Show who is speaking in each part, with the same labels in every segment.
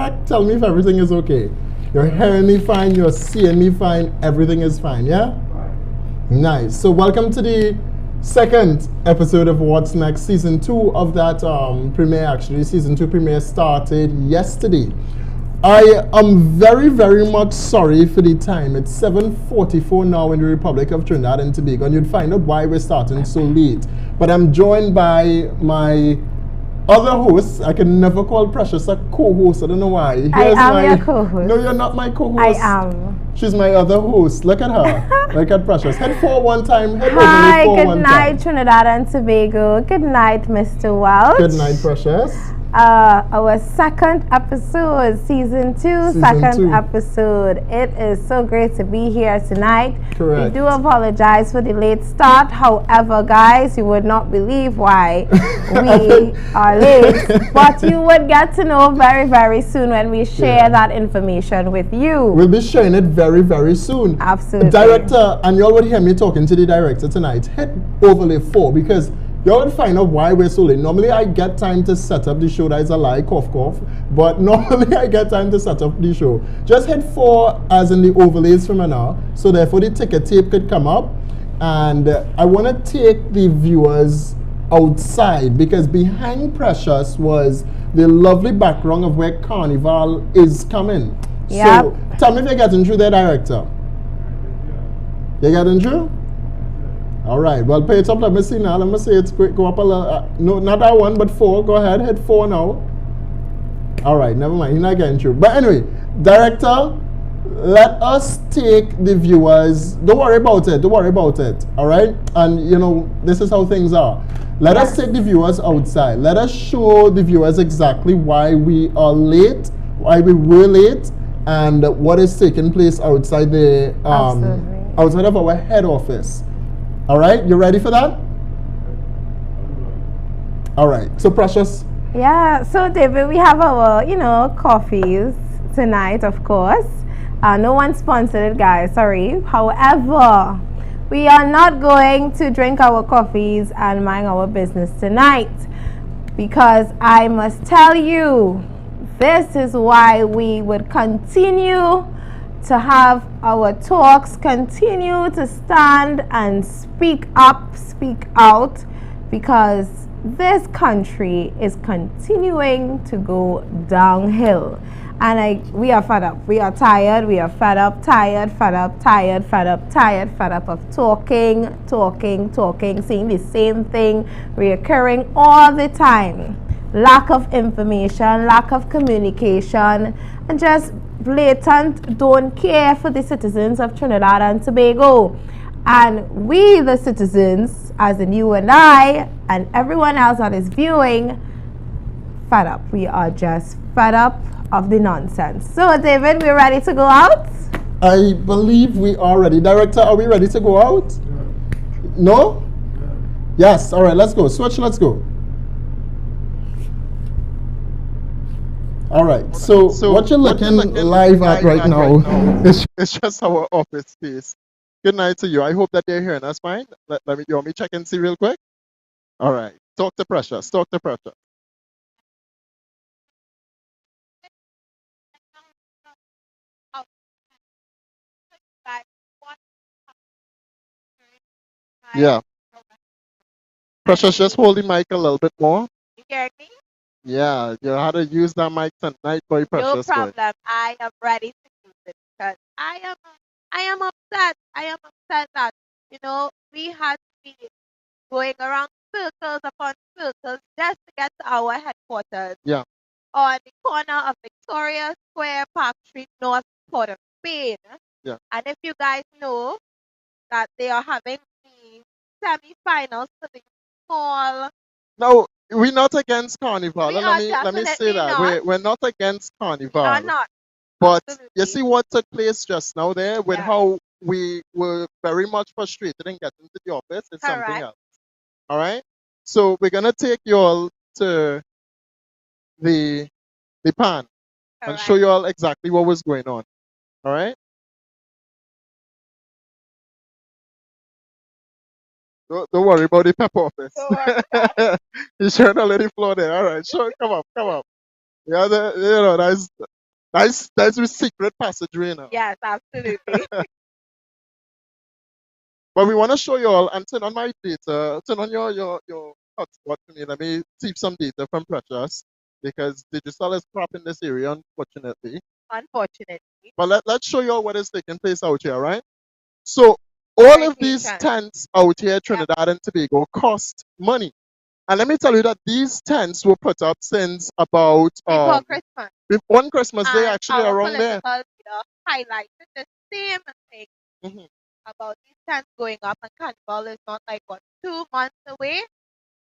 Speaker 1: correct? Tell me if everything is okay. You're hearing me fine, you're seeing me fine, everything is fine, yeah? Nice. So welcome to the second episode of What's Next, season 2 of that premiere. Actually, season 2 premiere started yesterday. I am very, very much sorry for the time. It's 7:44 now in the Republic of Trinidad and Tobago, and you'd find out why we're starting so late. But I'm joined by my other host. I can never call Precious a co-host. I don't know why.
Speaker 2: I am your co-host.
Speaker 1: No, you're not my co-host.
Speaker 2: I am.
Speaker 1: She's my other host. Look at her. Look at Precious. Head 4 one time. Head
Speaker 2: Hi,
Speaker 1: over 4
Speaker 2: good
Speaker 1: one
Speaker 2: night,
Speaker 1: time.
Speaker 2: Trinidad and Tobago. Good night, Mr. Welch.
Speaker 1: Good night, Precious.
Speaker 2: Our second episode, season 2, second
Speaker 1: 2.
Speaker 2: episode. It is so great to be here tonight.
Speaker 1: Correct.
Speaker 2: We do apologize for the late start. However, guys, you would not believe why we are late. But you would get to know very, very soon when we share that information with you.
Speaker 1: We'll be sharing it very, very soon.
Speaker 2: Absolutely.
Speaker 1: Director, and y'all would hear me talking to the director tonight. Hit overlay 4 because y'all would find out why we're so late. Normally I get time to set up the show. That is a lie, cough, cough. But normally I get time to set up the show. Just hit 4 as in the overlays from an hour. So therefore the ticker tape could come up. And I want to take the viewers outside because behind Precious was the lovely background of where Carnival is coming.
Speaker 2: Yep.
Speaker 1: So tell me if you're getting through there, director. You getting through? All right. Well, pay it up. Let me see now. Let me see it's quick. Go up a little. No, not that one, but 4. Go ahead. Hit 4 now. All right. Never mind. You're not getting through. But anyway, director, let us take the viewers. Don't worry about it. Don't worry about it. All right. And you know, this is how things are. Let us take the viewers outside. Let us show the viewers exactly why we are late, why we were late, and what is taking place outside the outside of our head office. All right, you ready for that? All right, so Precious.
Speaker 2: Yeah, so David, we have our, coffees tonight, of course. No one sponsored it, guys, sorry. However, we are not going to drink our coffees and mind our business tonight because I must tell you, this is why we would continue to have our talks, continue to stand and speak up, speak out, because this country is continuing to go downhill. And we are fed up. We are tired. We are fed up, tired, fed up, tired, fed up, tired, fed up of talking, saying the same thing, reoccurring all the time. Lack of information, lack of communication, and just blatant don't care for the citizens of Trinidad and Tobago. And we, the citizens, as in you and I, and everyone else that is viewing, fed up. We are just fed up of the nonsense. So, David, we're ready to go out?
Speaker 1: I believe we are ready. Director, are we ready to go out? Yeah. No? Yeah. Yes. All right, let's go. Switch, let's go. All right, so what you're looking live at right now is just our office space. Good night to you. I hope that they're hearing us fine. You want me check and see real quick? All right, talk to Precious. Yeah. Precious, just hold the mic a little bit more.
Speaker 3: You hear me?
Speaker 1: Yeah, you know how to use that mic tonight, boy, Precious.
Speaker 3: No problem. I am ready to use it because I am upset. I am upset that we had to be going around circles upon circles just to get to our headquarters.
Speaker 1: Yeah.
Speaker 3: On the corner of Victoria Square, Park Street, North Port of Spain.
Speaker 1: Yeah.
Speaker 3: And if you guys know that they are having the semi-finals for the small.
Speaker 1: No, we're not against Carnival.
Speaker 3: We
Speaker 1: let me say that. We're not against Carnival.
Speaker 3: We are not.
Speaker 1: But
Speaker 3: Absolutely.
Speaker 1: you see what took place just now there with how we were very much frustrated in getting to the office. It's something else. All right? So we're going to take you all to the pan and show you all exactly what was going on. All right? Don't worry about the pep office. You shared a lady floor there. All right, sure. Come up. Yeah, that's That's the secret passageway now.
Speaker 3: Yes, absolutely.
Speaker 1: But we want to show you all and turn on my data, turn on your hotspot for me. Let me see some data from Precious because digital is crap in this area, unfortunately.
Speaker 3: Unfortunately.
Speaker 1: But let's show you all what is taking place out here, right? So all of these
Speaker 3: Vacation.
Speaker 1: tents out here, Trinidad and Tobago, cost money. And let me tell you that these tents were put up since about
Speaker 3: Before Christmas.
Speaker 1: on Christmas Day,
Speaker 3: And
Speaker 1: actually
Speaker 3: our
Speaker 1: around there.
Speaker 3: political leader highlighted the same thing about these tents going up, and Carnival is not like what 2 months away.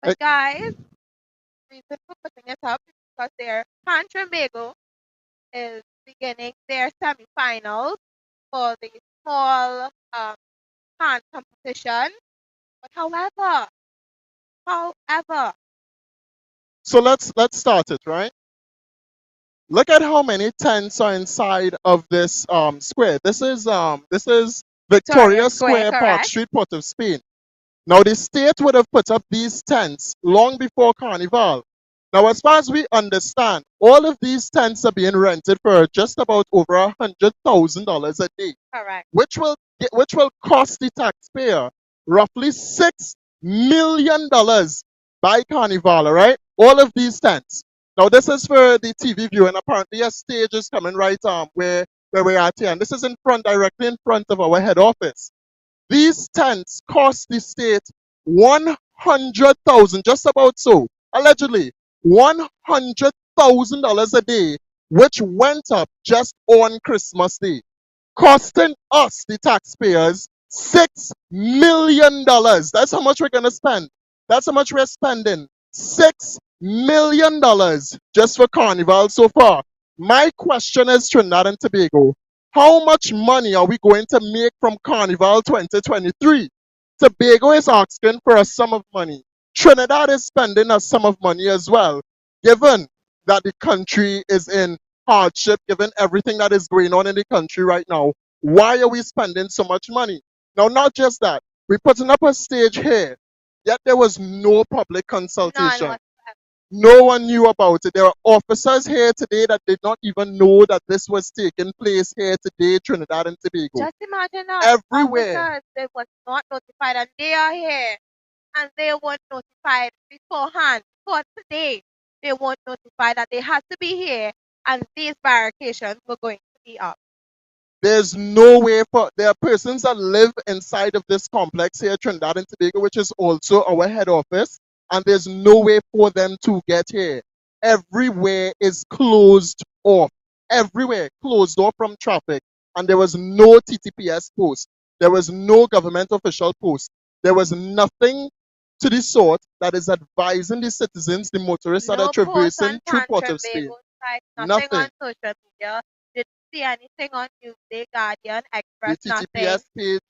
Speaker 3: But guys, reason for putting it up is because their Carnival is beginning their semi-finals for the small can competition. But however,
Speaker 1: So let's start it, right? Look at how many tents are inside of this square. This is Victoria Square, Park
Speaker 3: correct?
Speaker 1: Street, Port of Spain. Now the state would have put up these tents long before Carnival. Now, as far as we understand, all of these tents are being rented for just about over $100,000 a day,
Speaker 3: Correct.
Speaker 1: which will cost the taxpayer roughly $6 million by Carnival. All right, all of these tents. Now, this is for the TV view, and apparently a stage is coming right where we are here, and this is directly in front of our head office. These tents cost the state 100,000, just about so, allegedly $100,000 a day, which went up just on Christmas Day, costing us, the taxpayers, $6 million. That's how much we're gonna spend. That's how much we're spending. $6 million just for Carnival so far. My question is, Trinidad and Tobago, how much money are we going to make from Carnival 2023? Tobago is asking for a sum of money. Trinidad is spending a sum of money as well, given that the country is in hardship, given everything that is going on in the country right now. Why are we spending so much money? Now, not just that, we're putting up a stage here, yet there was no public consultation.
Speaker 3: None.
Speaker 1: No one knew about it. There are officers here today that did not even know that this was taking place here today, Trinidad and Tobago.
Speaker 3: Just imagine that.
Speaker 1: Everywhere.
Speaker 3: Officers, they was not notified, and they are here, and they weren't notified beforehand. For today, they weren't notified that they had to be here, and these barricades were going to be up.
Speaker 1: There's no way there are persons that live inside of this complex here, Trinidad and Tobago, which is also our head office, and there's no way for them to get here. Everywhere is closed off. Everywhere closed off from traffic, and there was no TTPS post. There was no government official post. There was nothing to the sort that is advising the citizens, the motorists that are traversing through Port of Spain.
Speaker 3: Nothing on social media. Didn't see anything on Newsday, Guardian, Express, nothing.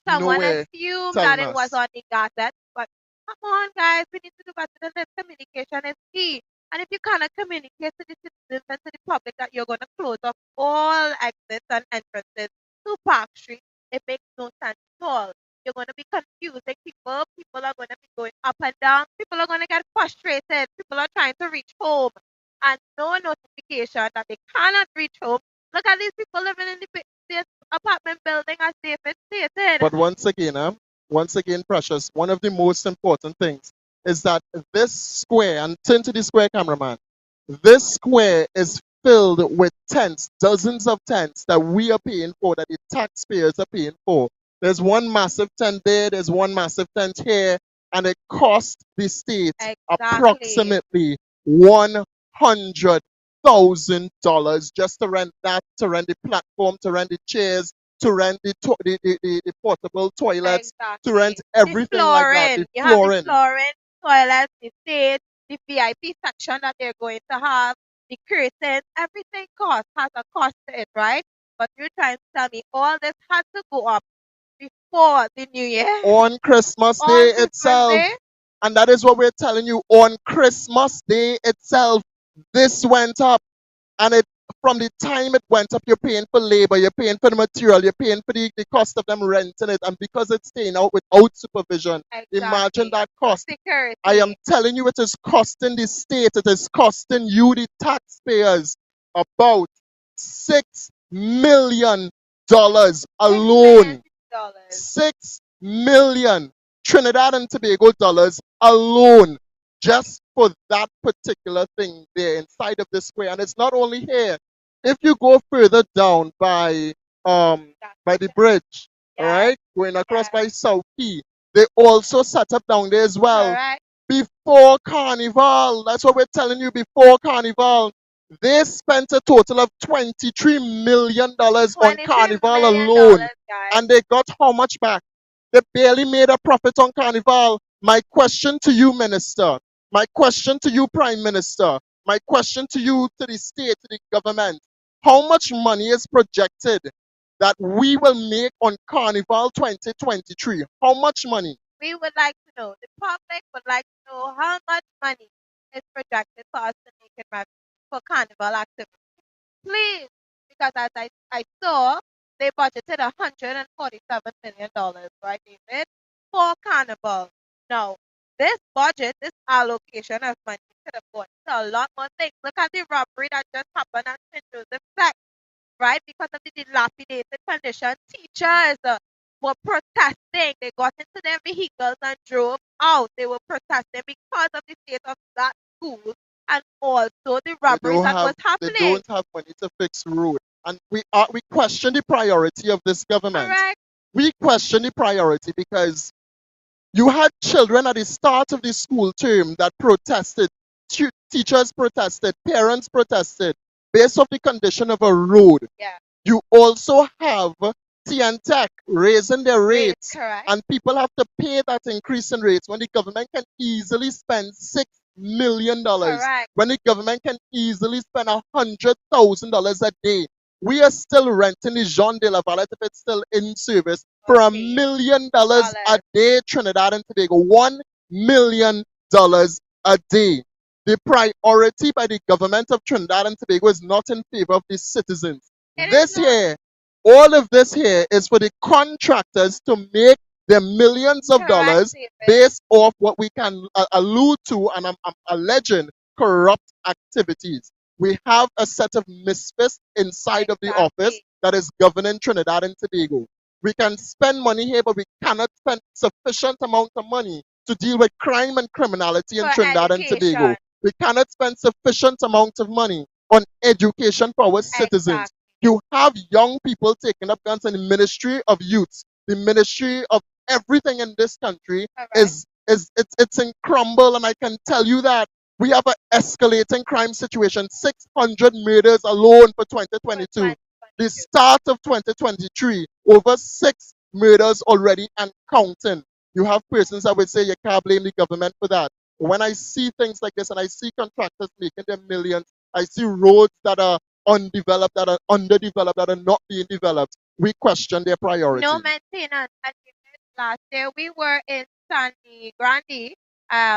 Speaker 3: Someone assumed that it was on the Gazette, but come on, guys, we need to do better than this. Communication is key. And if you cannot communicate to the citizens and to the public that you're going to close off all exits and entrances to Park Street, it makes no sense at all. You're going to be confusing people. People are going to be going up and down. People are going to get frustrated. People are trying to reach home and no notification that they cannot reach home. Look at these people living in this apartment building, as David stated.
Speaker 1: But once again, Precious, one of the most important things is that this square, and turn to the square, cameraman, this square is filled with tents, dozens of tents that we are paying for, that the taxpayers are paying for. There's one massive tent there, there's one massive tent here, and it costs the state approximately $100,000 just to rent that, to rent the platform, to rent the chairs, to rent the portable toilets, to rent everything like that. The flooring.
Speaker 3: Have the flooring, toilets, the stage, the VIP section that they're going to have, the curtains, everything has a cost to it, right? But you're trying to tell me all this has to go up before the New Year?
Speaker 1: On Christmas Day itself. And that is what we're telling you. On Christmas Day itself, this went up. And from the time it went up, you're paying for labor, you're paying for the material, you're paying for the cost of them renting it. And because it's staying out without supervision, imagine that cost.
Speaker 3: Security.
Speaker 1: I am telling you, it is costing the state, it is costing you, the taxpayers, about $6 million alone.
Speaker 3: $6 million.
Speaker 1: $6 million Trinidad and Tobago dollars alone, just for that particular thing there inside of the square. And it's not only here. If you go further down by the bridge, all
Speaker 3: Yes.
Speaker 1: right, going across
Speaker 3: Yes.
Speaker 1: by South Key, they also set up down there as well.
Speaker 3: Correct.
Speaker 1: Before Carnival, that's what we're telling you. Before Carnival, they spent a total of $23 million on
Speaker 3: $23
Speaker 1: Carnival
Speaker 3: million,
Speaker 1: alone,
Speaker 3: guys.
Speaker 1: and they got how much back? They barely made a profit on Carnival. My question to you, Minister, my question to you, Prime Minister, my question to you, to the state, to the government, how much money is projected that we will make on Carnival 2023? How much money?
Speaker 3: We would like to know, the public would like to know how much money is projected for us to make in revenue for Carnival activity. Please, because as I saw, they budgeted $147 million, right, David, for Carnival. Now, this budget, this allocation of money could have gone to a lot more things. Look at the robbery that just happened at St. Joseph Flex, right? Because of the dilapidated condition, teachers were protesting. They got into their vehicles and drove out. They were protesting because of the state of that school and also the robberies that was
Speaker 1: They
Speaker 3: happening.
Speaker 1: don't have money to fix road. And we question the priority of this government.
Speaker 3: Correct.
Speaker 1: We question the priority because you had children at the start of the school term that protested, teachers protested, parents protested, based off the condition of a road.
Speaker 3: Yeah.
Speaker 1: You also have TNTech raising their rates,
Speaker 3: Correct.
Speaker 1: and people have to pay that increase in rates when the government can easily spend $6 million.
Speaker 3: Correct.
Speaker 1: When the government can easily spend $100,000 a day. We are still renting the Jean de la Valette if it's still in service for $1 million a day, Trinidad and Tobago. $1 million a day. The priority by the government of Trinidad and Tobago is not in favor of the citizens. This here, all of this here is for the contractors to make their millions of dollars based off what we can allude to, and I'm alleging corrupt activities. We have a set of misfits inside of the office that is governing Trinidad and Tobago. We can spend money here, but we cannot spend sufficient amount of money to deal with crime and criminality in Trinidad and Tobago. We cannot spend sufficient amount of money on education for our citizens. You have young people taking up guns, and the Ministry of Youth, the Ministry of everything in this country it's in crumble, and I can tell you that we have an escalating crime situation. 600 murders alone for 2022. The start of 2023, over 6 murders already and counting. You have persons that would say you can't blame the government for that. When I see things like this and I see contractors making their millions, I see roads that are undeveloped, that are underdeveloped, that are not being developed, we question their priority.
Speaker 3: No maintenance. And last year we were in Sandy Grande.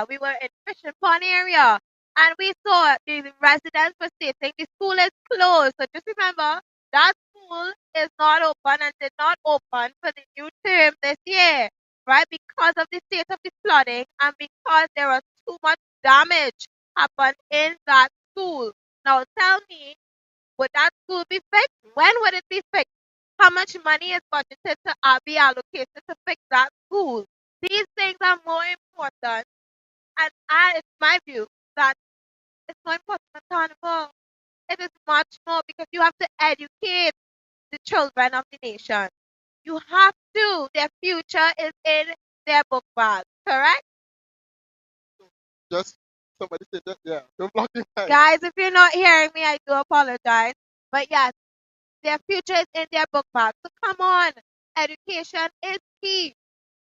Speaker 3: We were in Fishing Pond area, and we saw the residents were stating the school is closed. So just remember that school is not open and did not open for the new term this year, right? Because of the state of the flooding and because there was too much damage happened in that school. Now tell me, would that school be fixed? When would it be fixed? How much money is budgeted to be allocated to fix that school? These things are more important, and it's my view that it's more important than Carnival. It is much more because you have to educate the children of the nation. You have to. Their future is in their book bag, correct?
Speaker 1: Just somebody said that, yeah. Don't block your mic.
Speaker 3: Guys, if you're not hearing me, I do apologize. But yes, their future is in their book bag. So come on, education is key.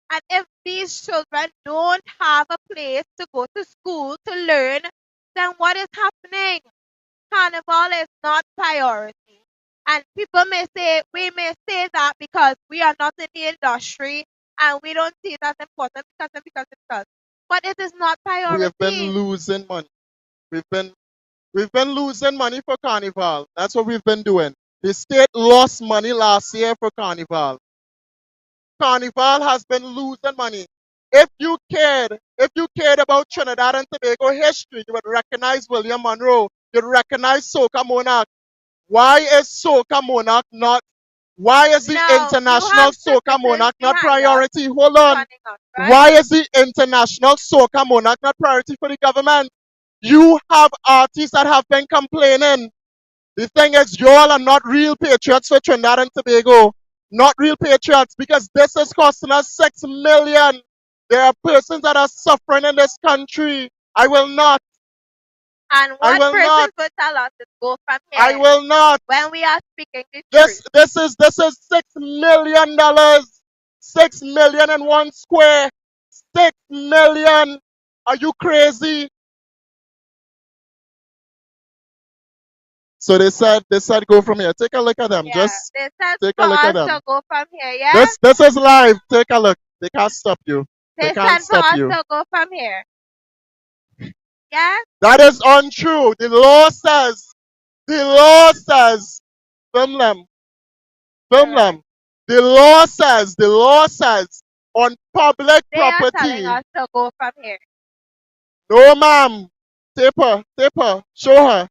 Speaker 3: And if these children don't have a place to go to school to learn, then what is happening? Carnival is not priority. And people may say, we may say that because we are not in the industry and we don't see it as important because. But it is not priority.
Speaker 1: We have been losing money. We've been losing money for Carnival. That's what we've been doing. The state lost money last year for Carnival. Carnival has been losing money. If you cared about Trinidad and Tobago history, you would recognize William Monroe. You'd recognize Soca Monarch. Why is Soca Monarch not? Why is the
Speaker 3: No, you
Speaker 1: international
Speaker 3: have
Speaker 1: Soca
Speaker 3: citizens
Speaker 1: Monarch not
Speaker 3: behind us
Speaker 1: priority? Hold on.
Speaker 3: running us, right?
Speaker 1: Why is the international Soca Monarch not priority for the government? You have artists that have been complaining. The thing is, y'all are not real patriots for Trinidad and Tobago. Not real patriots, because this is costing us 6 million. There are persons that are suffering in this country. I will not.
Speaker 3: And
Speaker 1: I
Speaker 3: what
Speaker 1: will
Speaker 3: person
Speaker 1: not.
Speaker 3: will tell us to go from
Speaker 1: I
Speaker 3: here
Speaker 1: will not.
Speaker 3: when we are speaking the
Speaker 1: This
Speaker 3: truth?
Speaker 1: this is $6 million. 6 million in one square. 6 million. Are you crazy? So they said go from here. Take a look at them.
Speaker 3: Yeah,
Speaker 1: Just
Speaker 3: they said
Speaker 1: take
Speaker 3: for
Speaker 1: a look
Speaker 3: us
Speaker 1: at them.
Speaker 3: to go from here, yeah?
Speaker 1: This is live. Take a look. They can't stop you. They
Speaker 3: They
Speaker 1: can't
Speaker 3: said for
Speaker 1: stop
Speaker 3: us
Speaker 1: you.
Speaker 3: to go from here, yeah?
Speaker 1: That is untrue. The law says. The law says. Film them. Film
Speaker 3: Alright.
Speaker 1: them. The law says on public
Speaker 3: They are telling
Speaker 1: property.
Speaker 3: us to go from here.
Speaker 1: No, ma'am. Tape her. Show her.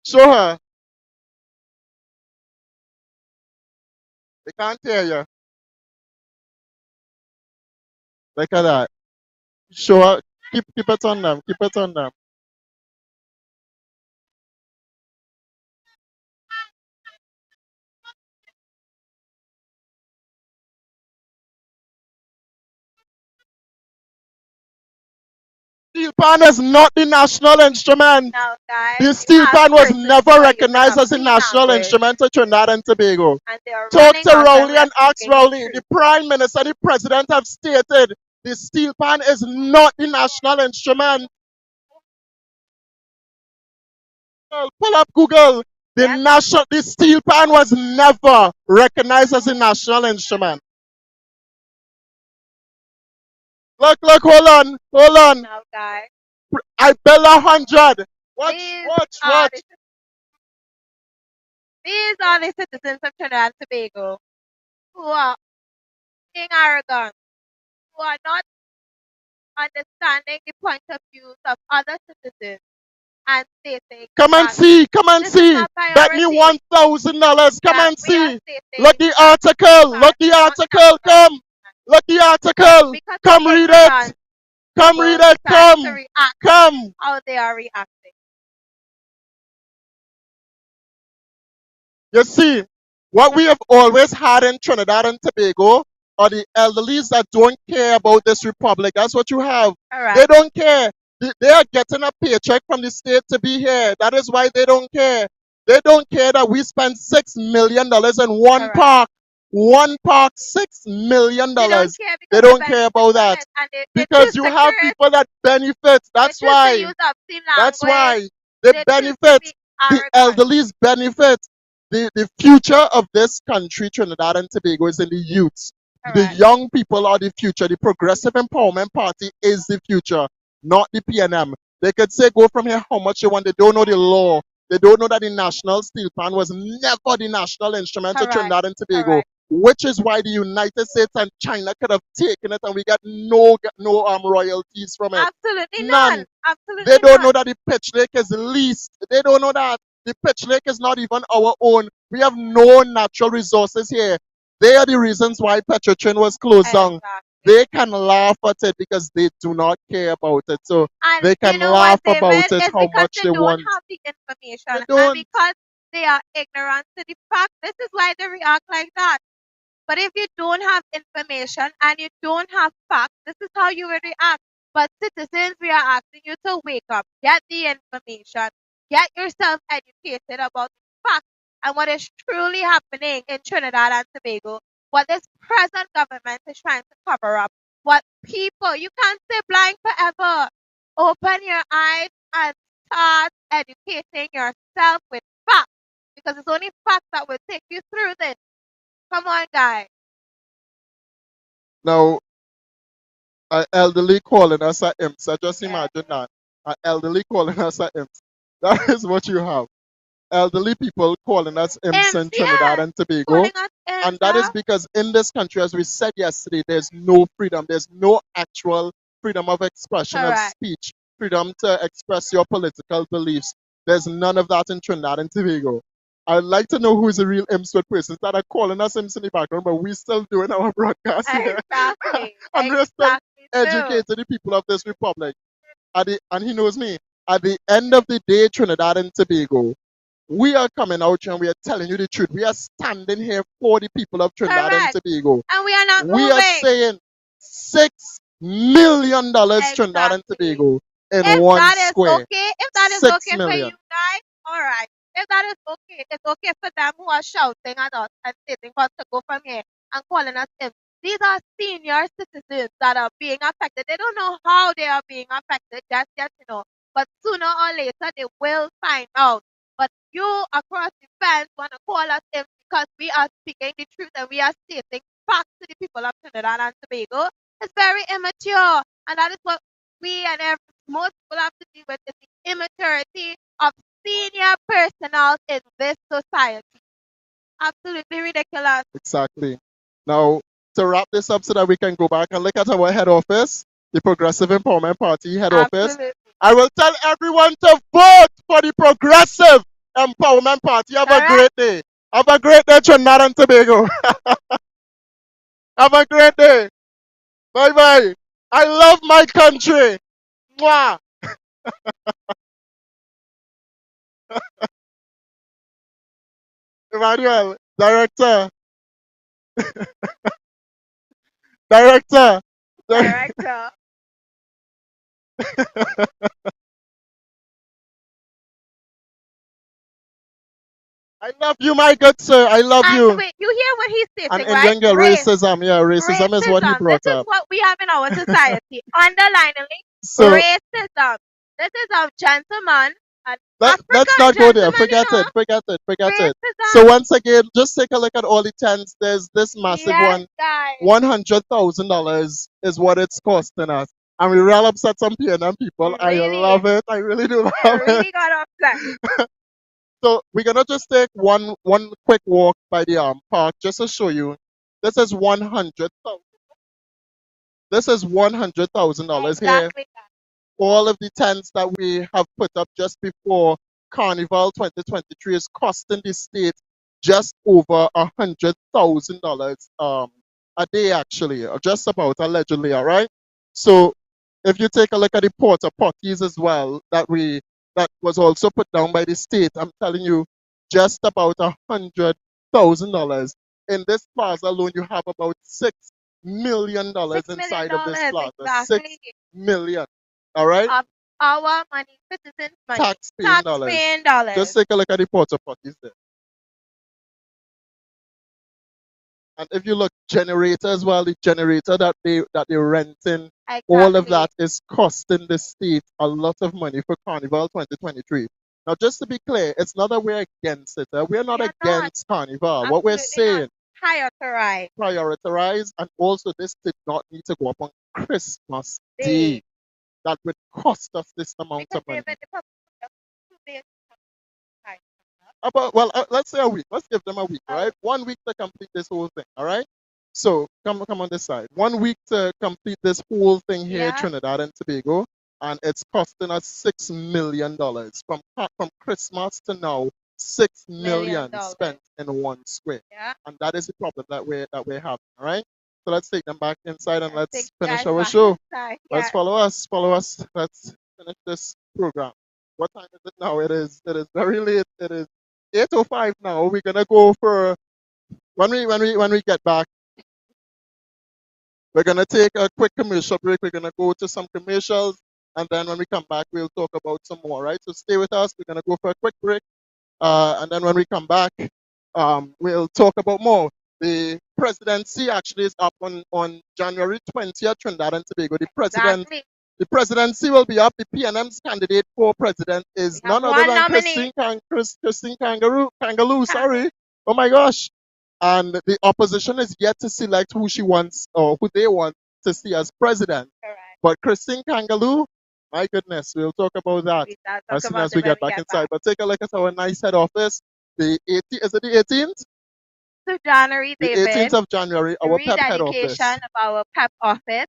Speaker 1: Show her. They can't hear you. Look at that. Show her. Keep it on them. Keep it on them. Steel pan is not the national instrument.
Speaker 3: Now, guys,
Speaker 1: The
Speaker 3: you
Speaker 1: steel
Speaker 3: have
Speaker 1: pan was
Speaker 3: persons who
Speaker 1: never
Speaker 3: are using
Speaker 1: recognized as a
Speaker 3: obscene
Speaker 1: national
Speaker 3: language,
Speaker 1: instrument of Trinidad and Tobago.
Speaker 3: and they are
Speaker 1: Talk
Speaker 3: running
Speaker 1: to
Speaker 3: us when
Speaker 1: Rowley
Speaker 3: we are
Speaker 1: and ask
Speaker 3: speaking the
Speaker 1: Rowley. The
Speaker 3: truth.
Speaker 1: Prime Minister, the President have stated the steel pan is not the national instrument. Pull up Google.
Speaker 3: Yep.
Speaker 1: The steel pan was never recognized as a national instrument. Look, hold on.
Speaker 3: Now, guys,
Speaker 1: I bill 100. Watch.
Speaker 3: these are the citizens of Trinidad and Tobago who are being arrogant, who are not understanding the point of views of other citizens and stating
Speaker 1: Come and
Speaker 3: that
Speaker 1: see.
Speaker 3: this is not
Speaker 1: Bet me
Speaker 3: priority,
Speaker 1: $1,000. Come
Speaker 3: that
Speaker 1: and
Speaker 3: we are
Speaker 1: see.
Speaker 3: stating
Speaker 1: Look the
Speaker 3: that
Speaker 1: article.
Speaker 3: part is not national.
Speaker 1: Come. Look the article.
Speaker 3: Because
Speaker 1: Come
Speaker 3: of
Speaker 1: read
Speaker 3: ignorance,
Speaker 1: it. Come
Speaker 3: people
Speaker 1: read it.
Speaker 3: decide to react
Speaker 1: Come.
Speaker 3: how they are reacting.
Speaker 1: You see, what we have always had in Trinidad and Tobago are the elderlies that don't care about this republic. That's what you have.
Speaker 3: All right.
Speaker 1: They don't care. They are getting a paycheck from the state to be here. That is why they don't care. They don't care that we spend $6 million in one
Speaker 3: Correct.
Speaker 1: park. One park, $6 million.
Speaker 3: They don't care because
Speaker 1: They
Speaker 3: they
Speaker 1: don't care
Speaker 3: benefit
Speaker 1: about
Speaker 3: from
Speaker 1: that.
Speaker 3: it, and it
Speaker 1: Because
Speaker 3: is
Speaker 1: you
Speaker 3: the
Speaker 1: have
Speaker 3: curse.
Speaker 1: people that benefit. That's
Speaker 3: It is the
Speaker 1: why.
Speaker 3: use of obscene
Speaker 1: That's
Speaker 3: language.
Speaker 1: why. They
Speaker 3: It is to
Speaker 1: benefit.
Speaker 3: be
Speaker 1: The
Speaker 3: arrogant.
Speaker 1: elderlies benefit. The future of this country, Trinidad and Tobago, is in the youth. The
Speaker 3: Correct.
Speaker 1: young people are the future. The Progressive Empowerment Party is the future, not the PNM. They could say go from here how much they want. They don't know the law. They don't know that the national steel pan was never the national instrument of
Speaker 3: Correct.
Speaker 1: Trinidad and Tobago,
Speaker 3: Correct.
Speaker 1: which is why the United States and China could have taken it and we got no royalties from it.
Speaker 3: Absolutely
Speaker 1: None.
Speaker 3: none. Absolutely
Speaker 1: They don't know
Speaker 3: none.
Speaker 1: that the pitch lake is leased. They don't know that. The pitch lake is not even our own. We have no natural resources here. They are the reasons why Petrotrin was closed down.
Speaker 3: Exactly.
Speaker 1: They can laugh at it because they do not care about it. So
Speaker 3: And
Speaker 1: they can
Speaker 3: you know
Speaker 1: laugh
Speaker 3: what,
Speaker 1: about
Speaker 3: David?
Speaker 1: it
Speaker 3: It's
Speaker 1: how
Speaker 3: because
Speaker 1: much
Speaker 3: they
Speaker 1: they
Speaker 3: don't
Speaker 1: want.
Speaker 3: have the information,
Speaker 1: They
Speaker 3: and
Speaker 1: don't.
Speaker 3: because they are ignorant to the fact. This is why they react like that. But if you don't have information and you don't have facts, this is how you will react. But citizens, we are asking you to wake up, get the information, get yourself educated about the facts and what is truly happening in Trinidad and Tobago, what this present government is trying to cover up, what people, you can't stay blind forever. Open your eyes and start educating yourself with facts, because it's only facts that will take you through this. Come on, guys.
Speaker 1: Now, an elderly calling us a imps. So just
Speaker 3: Yeah.
Speaker 1: imagine that. An elderly calling us a imps. That is what you have. Elderly people calling us imps in Trinidad and Tobago.
Speaker 3: Calling us imps,
Speaker 1: And that is because in this country, as we said yesterday, there's no freedom. There's no actual freedom of expression and
Speaker 3: Correct.
Speaker 1: speech, freedom to express your political beliefs. There's none of that in Trinidad and Tobago. I'd like to know who's the real Imsword person that are calling us Imps in the background, but we still doing our broadcast here.
Speaker 3: Exactly.
Speaker 1: And we're still
Speaker 3: Exactly so.
Speaker 1: educating the people of this republic. And he knows me. At the end of the day, Trinidad and Tobago, we are coming out here and we are telling you the truth. We are standing here for the people of Trinidad and
Speaker 3: Correct.
Speaker 1: Tobago.
Speaker 3: And we are not
Speaker 1: We are
Speaker 3: moving.
Speaker 1: saying $6 million Trinidad and
Speaker 3: Exactly.
Speaker 1: Tobago in
Speaker 3: If
Speaker 1: one
Speaker 3: that is
Speaker 1: square.
Speaker 3: okay, if that is
Speaker 1: Six
Speaker 3: okay for you
Speaker 1: million.
Speaker 3: guys, all right. If that is okay, it's okay for them who are shouting at us and stating us to go from here and calling us in. These are senior citizens that are being affected. They don't know how they are being affected just yet, but sooner or later they will find out. But you across the fence want to call us in because we are speaking the truth and we are stating facts to the people of Trinidad and Tobago. It's very immature, and that is what we and most people have to deal with is the immaturity of senior personnel in this society. Absolutely ridiculous.
Speaker 1: Exactly. Now, to wrap this up so that we can go back and look at our head office, the Progressive Empowerment Party head office,
Speaker 3: Absolutely.
Speaker 1: I will tell everyone to vote for the Progressive Empowerment Party. Have a great day. Have a great day, Trinidad and Tobago. Have a great day. Bye bye. I love my country. Mwah. Emmanuel, director, director.
Speaker 3: Director.
Speaker 1: I love you, my good sir. I love
Speaker 3: And
Speaker 1: you.
Speaker 3: wait, you hear what he's
Speaker 1: And
Speaker 3: stating, right?
Speaker 1: Indian girl, racism. Yeah, racism is what he
Speaker 3: Racism. This
Speaker 1: brought
Speaker 3: is
Speaker 1: up.
Speaker 3: what we have in our society. Underlining
Speaker 1: So
Speaker 3: racism. This is a gentleman, an
Speaker 1: let's
Speaker 3: African
Speaker 1: not go there.
Speaker 3: gentleman,
Speaker 1: Forget it. Forget it. Forget it. So
Speaker 3: Racism.
Speaker 1: once again, just take a look at all the tents. There's this massive
Speaker 3: Yes,
Speaker 1: one.
Speaker 3: guys.
Speaker 1: $100,000 is what it's costing us. And we real upset some PNM people. I
Speaker 3: Really?
Speaker 1: love it. I really do love
Speaker 3: They
Speaker 1: it.
Speaker 3: really got upset.
Speaker 1: So we're gonna just take one quick walk by the park just to show you. This is 100,000. This is $100,000 here.
Speaker 3: Exactly.
Speaker 1: All of the tents that we have put up just before Carnival 2023 is costing the state just over $100,000 a day, actually, or just about allegedly. All right. So if you take a look at the porta potties as well that was also put down by the state, I'm telling you, just about $100,000 in this plaza alone. You have about $6 million
Speaker 3: $6 million,
Speaker 1: inside of this plaza.
Speaker 3: exactly.
Speaker 1: 6 million. All right?
Speaker 3: Of our money, citizens' money,
Speaker 1: Tax-paying dollars.
Speaker 3: tax-paying dollars.
Speaker 1: Just take a look at the porta potties there. And if you look generator as well, the generator that they're renting, all of
Speaker 3: Exactly.
Speaker 1: that is costing the state a lot of money for Carnival 2023. Now, just to be clear, it's not that we're against it. We're not
Speaker 3: We are not.
Speaker 1: against Carnival. What we're
Speaker 3: Absolutely not.
Speaker 1: saying,
Speaker 3: Higher to right.
Speaker 1: prioritize, and also this did not need to go up on Christmas Day.
Speaker 3: Day.
Speaker 1: That would cost us this
Speaker 3: We
Speaker 1: amount
Speaker 3: can
Speaker 1: of
Speaker 3: say
Speaker 1: money.
Speaker 3: that the public have 2 days time.
Speaker 1: Let's say a week. Let's give them a week, right? 1 week to complete this whole thing, all right? So come on this side. 1 week to complete this whole thing here in
Speaker 3: Yeah.
Speaker 1: Trinidad and Tobago, and it's costing us $6 million from Christmas to now. $6 million
Speaker 3: $1 million.
Speaker 1: spent in one square,
Speaker 3: Yeah.
Speaker 1: and that is the problem that we're having. All right. So let's take them back inside and
Speaker 3: Let's
Speaker 1: let's
Speaker 3: take
Speaker 1: finish
Speaker 3: guys
Speaker 1: our
Speaker 3: back
Speaker 1: show.
Speaker 3: inside.
Speaker 1: Let's
Speaker 3: Yeah.
Speaker 1: follow us. Follow us. Let's finish this program. What time is it now? It is very late. It is 8:05 now. We're gonna go for when we get back. We're gonna take a quick commercial break. We're gonna go to some commercials, and then when we come back, we'll talk about some more. Right? So stay with us. We're gonna go for a quick break, and then when we come back, we'll talk about more. The presidency actually is up on January 20th, Trinidad and Tobago.
Speaker 3: Exactly.
Speaker 1: The presidency will be up. The PNM's candidate for president is
Speaker 3: We have
Speaker 1: none other
Speaker 3: one
Speaker 1: than
Speaker 3: nominee.
Speaker 1: Christine Kangaroo. Sorry. Oh my gosh. And the opposition is yet to select who she wants or who they want to see as president.
Speaker 3: Correct.
Speaker 1: But Christine Kangaroo, my goodness, we'll talk about that
Speaker 3: We start
Speaker 1: as
Speaker 3: talk
Speaker 1: soon
Speaker 3: about
Speaker 1: as
Speaker 3: it
Speaker 1: we
Speaker 3: when
Speaker 1: get back inside.
Speaker 3: back.
Speaker 1: But take a look at our nice head office. Is it the 18th?
Speaker 3: So January,
Speaker 1: The
Speaker 3: David,
Speaker 1: 18th of January, our PEP head office.
Speaker 3: rededication of our PEP office.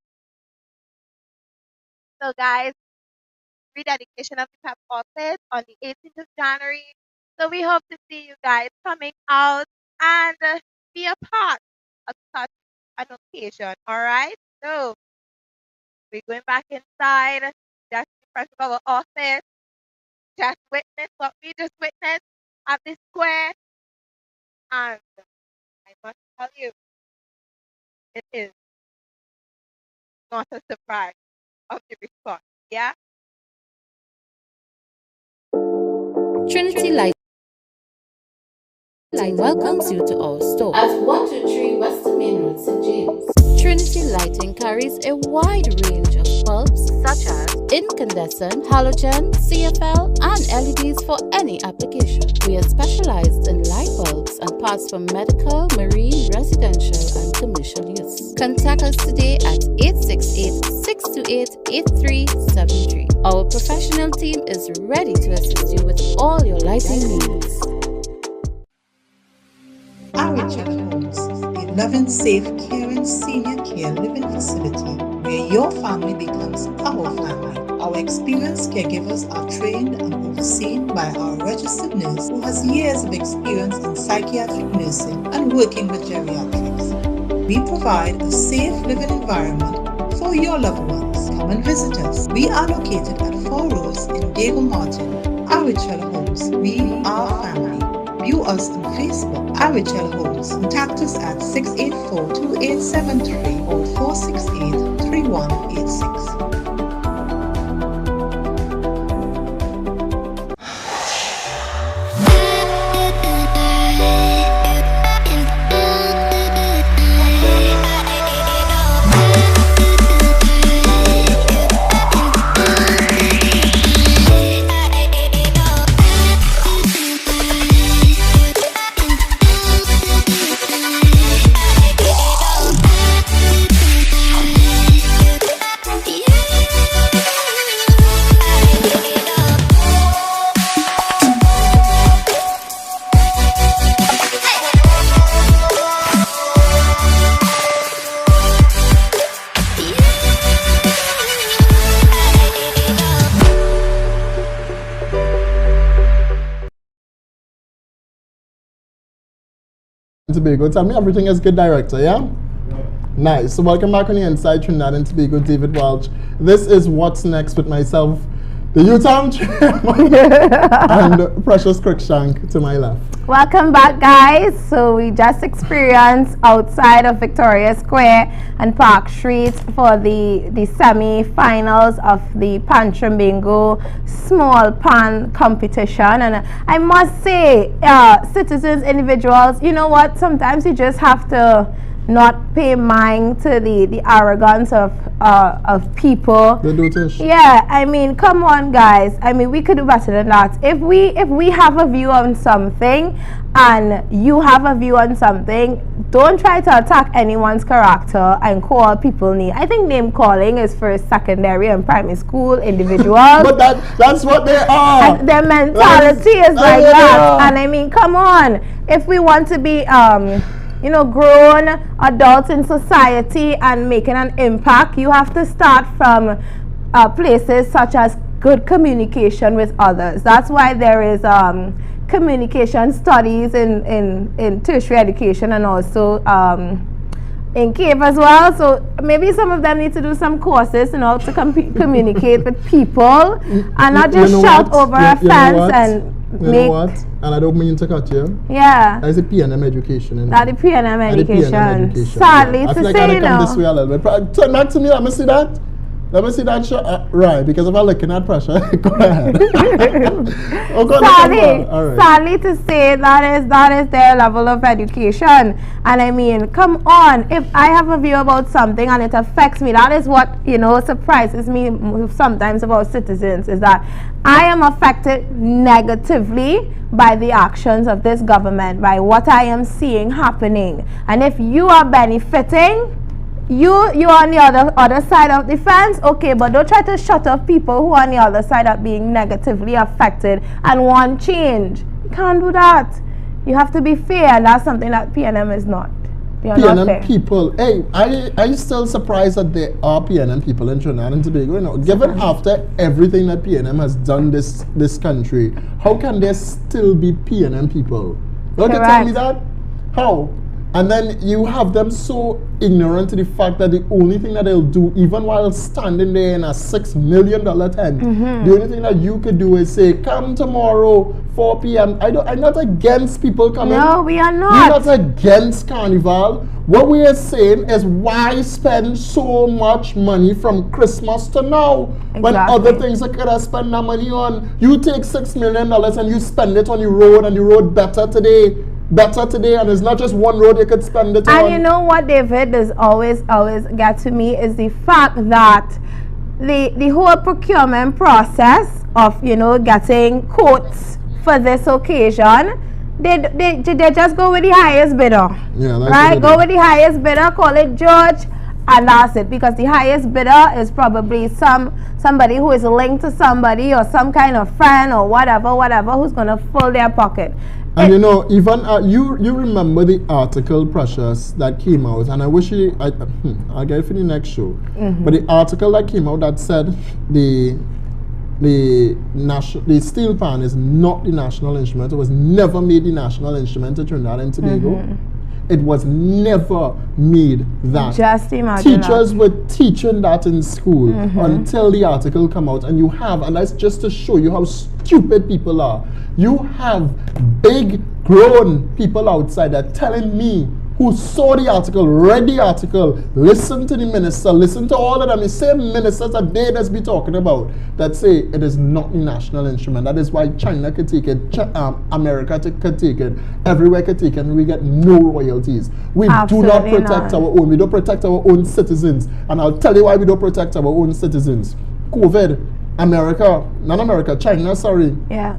Speaker 3: So guys, rededication of the PEP office on the 18th of January. So we hope to see you guys coming out and be a part of such an occasion. All right. So we're going back inside, just in front of our office, just witness what we just witnessed at the square. And I must tell you, it is not a surprise of the response. Yeah.
Speaker 4: Trinity Lighting welcomes you to our store at 123 Western Main Road, St. James. Trinity Lighting carries a wide range of bulbs such as incandescent, halogen, CFL, and LEDs for any application. We are specialized in light bulbs and parts for medical, marine, residential, and commercial use. Contact us today at 868-628-8373. Our professional team is ready to assist you with all your lighting needs.
Speaker 5: Richard Homes, a loving, safe, caring senior care living facility where your family becomes our family. Our experienced caregivers are trained and overseen by our registered nurse who has years of experience in psychiatric nursing and working with geriatrics. We provide a safe living environment for your loved ones. Come and visit us. We are located at 4 Roads in Diego Martin. Richard Homes, we are family. View us on Facebook, Arichel Homes. Contact us at 684-2873 or 468-3186.
Speaker 1: Tobago. Tell me everything is good, director, yeah? Nice. So welcome back on the Inside Trinidad and Tobago, David Welch. This is What's Next with myself, the U-Town chairman, and Precious Cruikshank to my left.
Speaker 2: Welcome back, guys. So we just experienced outside of Victoria Square and Park Street for the semi-finals of the Pantry Bingo small pan competition. And I must say, citizens, individuals, you know what? Sometimes you just have to not pay mind to the arrogance of people.
Speaker 1: They do this.
Speaker 2: Yeah, I mean, come on, guys. I mean, we could do better than that. If we have a view on something and you have a view on something, don't try to attack anyone's character and call people names. I think name calling is for secondary and primary school individuals.
Speaker 1: But that's what they are.
Speaker 2: And their mentality is like that. And I mean, come on. If we want to be grown adults in society and making an impact, you have to start from places such as good communication with others. That's why there is communication studies in tertiary education and also in CAVE as well. So maybe some of them need to do some courses, to communicate with people and not just shout over a fence and
Speaker 1: you know what? And I don't mean to cut you.
Speaker 2: Yeah.
Speaker 1: That's a PNM education.
Speaker 2: That's the PNM education. Sadly
Speaker 1: to
Speaker 2: say,
Speaker 1: I gotta come this way a little bit. Turn back to me. Let me see that. Let me see that shot. Right, because if I'm looking at pressure, go ahead.
Speaker 2: Sadly to say, that is their level of education. And I mean, come on, if I have a view about something and it affects me, that is what, surprises me sometimes about citizens, is that I am affected negatively by the actions of this government, by what I am seeing happening. And if you are benefiting, you're on the other side of the fence, okay, but don't try to shut off people who are on the other side of being negatively affected and want change. You can't do that. You have to be fair, and that's something that PNM is not. They are not there.
Speaker 1: PNM people, hey, I still surprised that there are PNM people in Trinidad and Tobago. You know, given after everything that PNM has done this country, how can there still be PNM people? You can tell me that? How? And then you have them so ignorant to the fact that the only thing that they'll do, even while standing there in a $6 million tent, the only thing that you could do is say, come tomorrow, 4 p.m. I'm not against people coming.
Speaker 2: No, we are not.
Speaker 1: We're not against Carnival. What we are saying is, why spend so much money from Christmas to now when other things I could have spent that money on? You take $6 million and you spend it on the road, and the road better today, and it's not just one road you could spend it on.
Speaker 2: And you know what, David, does always get to me is the fact that the whole procurement process of, you know, getting quotes for this occasion, they just go with the highest bidder.
Speaker 1: Yeah, that's
Speaker 2: right? Go with the highest bidder, call it George, and that's it. Because the highest bidder is probably somebody who is linked to somebody or some kind of friend or whatever, who's going to fill their pocket.
Speaker 1: And you know, even you remember the article, Precious, that came out, and I wish I'll get it for the next show. But the article that came out that said the steel pan is not the national instrument. It was never made the national instrument of Trinidad and Tobago. It was never made that.
Speaker 2: Just imagine
Speaker 1: Teachers were teaching that in school until the article come out, and that's just to show you how stupid people are. You have big grown people outside that telling me, who saw the article, read the article, listen to the minister, listen to all of them, the same ministers that they just be talking about, that say it is not the national instrument. That is why China could take it, America could take it, everywhere could take it, and we get no royalties. We do not protect our own. We don't protect our own citizens. And I'll tell you why we don't protect our own citizens. COVID, China, sorry.
Speaker 2: Yeah.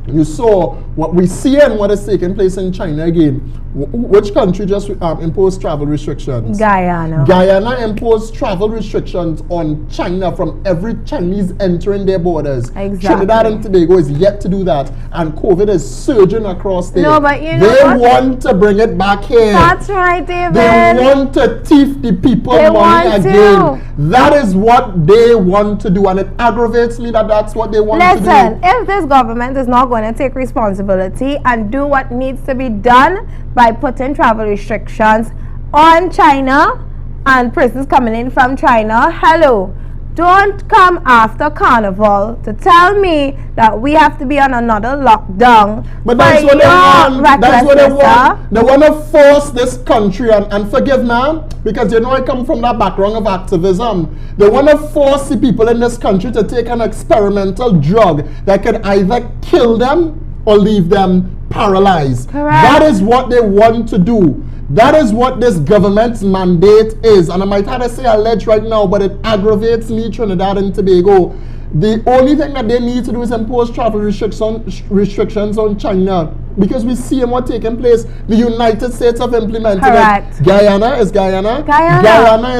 Speaker 1: You saw what we see and what is taking place in China again. Which country just imposed travel restrictions?
Speaker 2: Guyana.
Speaker 1: Guyana imposed travel restrictions on China from every Chinese entering their borders.
Speaker 2: Exactly.
Speaker 1: Trinidad and Tobago is yet to do that, and COVID is surging across there.
Speaker 2: No, but you know
Speaker 1: they
Speaker 2: what?
Speaker 1: want to bring it back here.
Speaker 2: That's right, David.
Speaker 1: They want to thief the people money again. That is what they want to do, and it aggravates me that that's what they want to do.
Speaker 2: Listen, if this government is not going to take responsibility and do what needs to be done by putting travel restrictions on China and persons coming in from China, hello, don't come after Carnival to tell me that we have to be on another lockdown.
Speaker 1: But that's what they want. That's what they want. They want to force this country, and forgive me, because you know I come from that background of activism. They want to force the people in this country to take an experimental drug that could either kill them or leave them paralyzed.
Speaker 2: Correct.
Speaker 1: That is what they want to do. That is what this government's mandate is. And I might have to say alleged right now, but it aggravates me, Trinidad and Tobago. The only thing that they need to do is impose travel restrictions on China, because we see what taking place. The United States have implemented it. Guyana is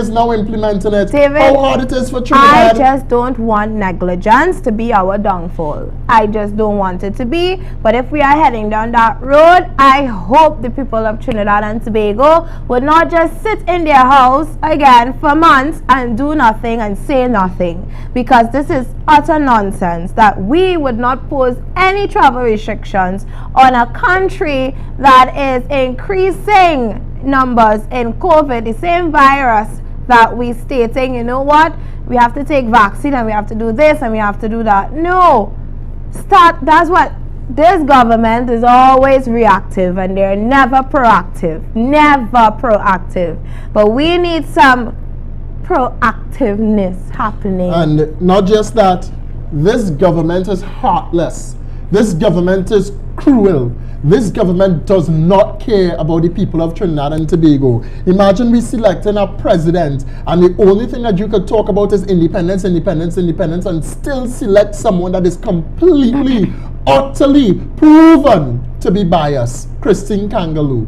Speaker 1: now implementing it.
Speaker 2: David,
Speaker 1: how hard it is for Trinidad.
Speaker 2: I just don't want negligence to be our downfall. I just don't want it to be. But if we are heading down that road, I hope the people of Trinidad and Tobago would not just sit in their house again for months and do nothing and say nothing, because this is utter nonsense that we would not pose any travel restrictions on a country that is increasing numbers in COVID, the same virus that we stating, you know what, we have to take vaccine and we have to do this and we have to do that. No, that's what this government is always reactive, and they're never proactive, but we need some proactiveness happening.
Speaker 1: And not just that, this government is heartless. This government is cruel. This government does not care about the people of Trinidad and Tobago. Imagine we selecting a president, and the only thing that you could talk about is independence, and still select someone that is completely, utterly proven to be biased. Christine Kangaloo.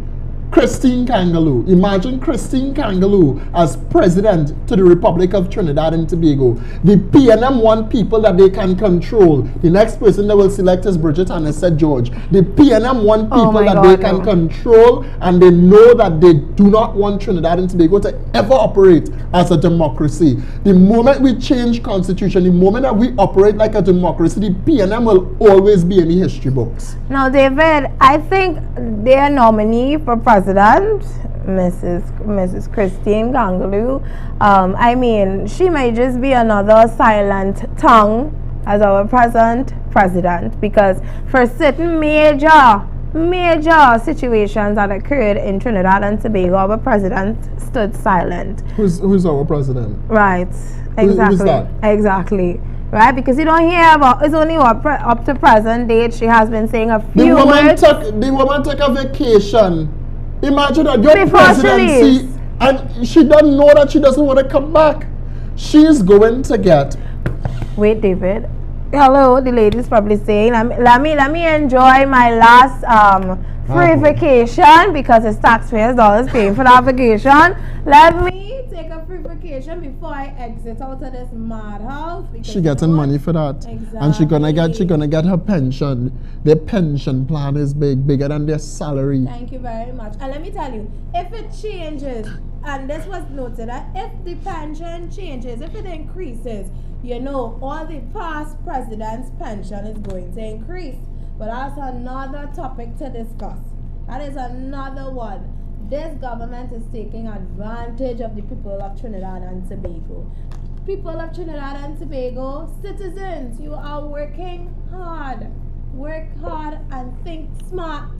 Speaker 1: Christine Kangaloo. Imagine Christine Kangaloo as president to the Republic of Trinidad and Tobago. The PNM want people that they can control. The next person they will select is Bridget Annette George. The PNM want people that they can control, and they know that they do not want Trinidad and Tobago to ever operate as a democracy. The moment we change constitution, the moment that we operate like a democracy, the PNM will always be in the history books.
Speaker 2: Now, David, I think their nominee for president, Mrs. Christine Kangaloo, I mean, she may just be another silent tongue as our present president, because for certain major situations that occurred in Trinidad and Tobago, our president stood silent.
Speaker 1: Who's our president?
Speaker 2: Right. Exactly.
Speaker 1: Who's that?
Speaker 2: Exactly. Right, because you don't hear about, it's only up to present date. She has been saying a few words.
Speaker 1: The woman took a vacation. Imagine that your presidency, and she doesn't know that she doesn't want to come back. She's going to get.
Speaker 2: Wait, David. Hello, the lady's probably saying, let me enjoy my last free vacation, because it's taxpayers' dollars paying for that vacation. Let me take a free vacation before I exit out of this madhouse.
Speaker 1: She getting money for that.
Speaker 2: Exactly.
Speaker 1: And she gonna get her pension. Their pension plan is bigger than their salary.
Speaker 2: Thank you very much. And let me tell you, if it changes, and this was noted, that if the pension changes, if it increases, you know, all the past presidents' pension is going to increase. But that's another topic to discuss. That is another one. This government is taking advantage of the people of Trinidad and Tobago. People of Trinidad and Tobago, citizens, you are working hard. Work hard and think smart.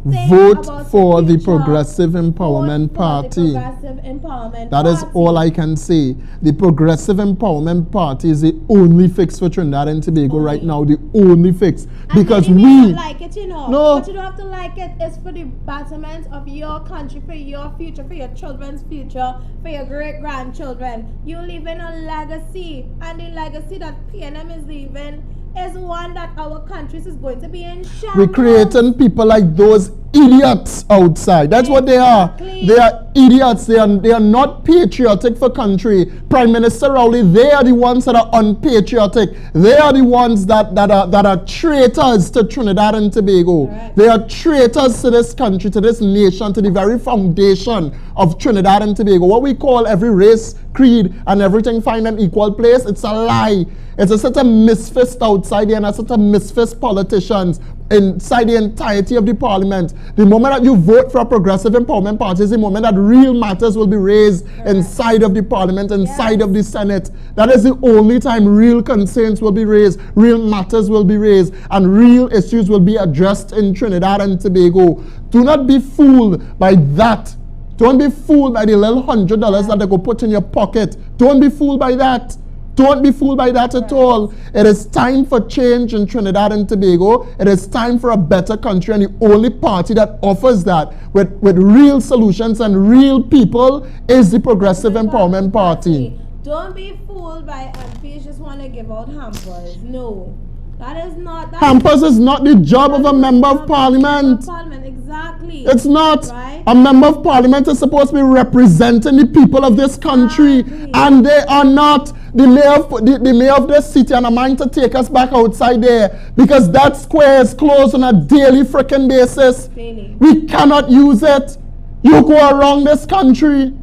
Speaker 1: Vote for the Progressive Empowerment Party. That is all I can say. The Progressive Empowerment Party is the only fix for Trinidad and Tobago right now. The only fix. Because
Speaker 2: we
Speaker 1: don't
Speaker 2: like it, you know.
Speaker 1: No.
Speaker 2: But you don't have to like it. It's for the betterment of your country, for your future, for your children's future, for your great-grandchildren. You're leaving a legacy. And the legacy that PNM is leaving is one that our country is going to be in shambles.
Speaker 1: We're creating people like those idiots outside. That's what they are. They are idiots. They are not patriotic for country. Prime Minister Rowley, they are the ones that are unpatriotic. They are the ones that are traitors to Trinidad and Tobago.
Speaker 2: Right.
Speaker 1: They are traitors to this country, to this nation, to the very foundation of Trinidad and Tobago. What we call every race, creed, and everything find an equal place, it's a lie. It's a set of misfits outside there and a set of misfits politicians inside the entirety of the parliament. The moment that you vote for a Progressive Empowerment Party is the moment that real matters will be raised inside of the parliament, inside of the Senate. That is the only time real concerns will be raised, real matters will be raised, and real issues will be addressed in Trinidad and Tobago. Do not be fooled by that. Don't be fooled by the little $100 that they go put in your pocket. Don't be fooled by that. Don't be fooled by that at all. It is time for change in Trinidad and Tobago. It is time for a better country, and the only party that offers that with real solutions and real people is the Progressive Empowerment Party.
Speaker 2: Don't be fooled by MPs just want to give out hampers. No. That is not.
Speaker 1: Hampers is not the job of a member of parliament.
Speaker 2: Exactly.
Speaker 1: It's not.
Speaker 2: Right?
Speaker 1: A member of parliament is supposed to be representing the people of this country, and they are not. The mayor of this city and a mind to take us back outside there, because that square is closed on a daily freaking basis.
Speaker 2: Really?
Speaker 1: We cannot use it. You go around this country.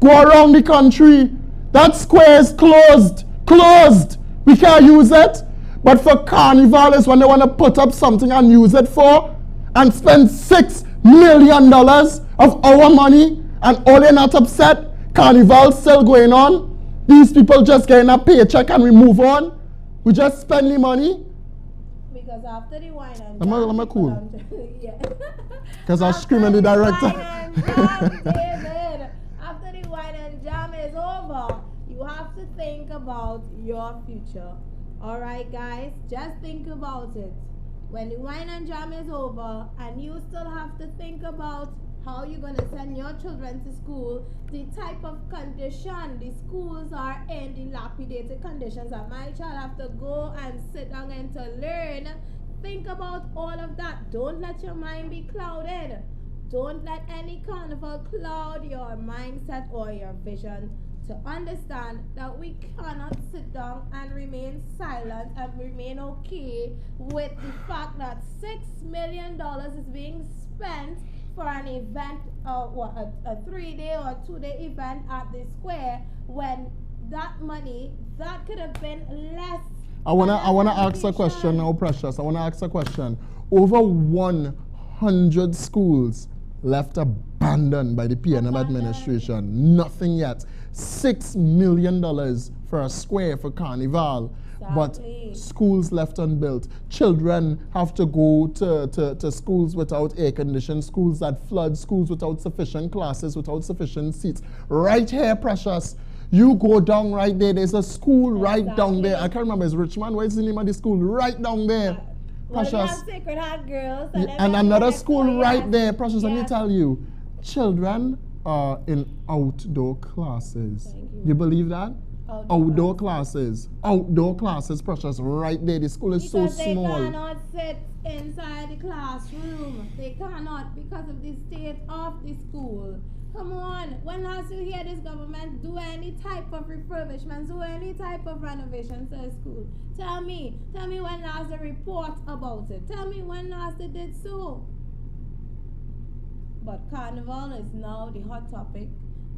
Speaker 1: Go around the country. That square is closed. Closed. We can't use it. But for Carnival is when they want to put up something and use it for, and spend $6 million of our money, and all they're not upset. Carnival's still going on. These people just getting a paycheck and we move on. We just spend the money.
Speaker 2: Because after the wine and
Speaker 1: I'm cool. Because I
Speaker 2: after
Speaker 1: scream at the director.
Speaker 2: David, after the wine and jam is over, you have to think about your future. Alright guys, just think about it. When the wine and jam is over and you still have to think about how you're going to send your children to school, the type of condition the schools are in, dilapidated conditions that my child have to go and sit down and to learn. Think about all of that. Don't let your mind be clouded. Don't let any carnival cloud your mindset or your vision to understand that we cannot sit down and remain silent and remain okay with the fact that $6 million is being spent for an event, a 3-day or 2-day event at the square, when that money that could have been less.
Speaker 1: I wanna ask a question now, Precious. I wanna ask a question. Over 100 schools left abandoned by the PNM administration. Nothing yet. $6 million for a square for Carnival.
Speaker 2: Exactly.
Speaker 1: But schools left unbuilt. Children have to go to schools without air conditioning, schools that flood, schools without sufficient classes, without sufficient seats. Right here, Precious. You go down right there. There's a school right down there. I can't remember. It's Richmond. What is the name of the school? Right down there.
Speaker 2: Well,
Speaker 1: Precious.
Speaker 2: we have Sacred Heart Girls.
Speaker 1: And another school right there. Precious, let me tell you. Children are in outdoor classes. You believe that? Outdoor classes. Outdoor classes, Precious, right there. The school is so small.
Speaker 2: Because they cannot sit inside the classroom. They cannot because of the state of the school. Come on, when last you hear this government do any type of refurbishment, do any type of renovation to a school? Tell me when last they report about it. Tell me when last they did so. But Carnival is now the hot topic.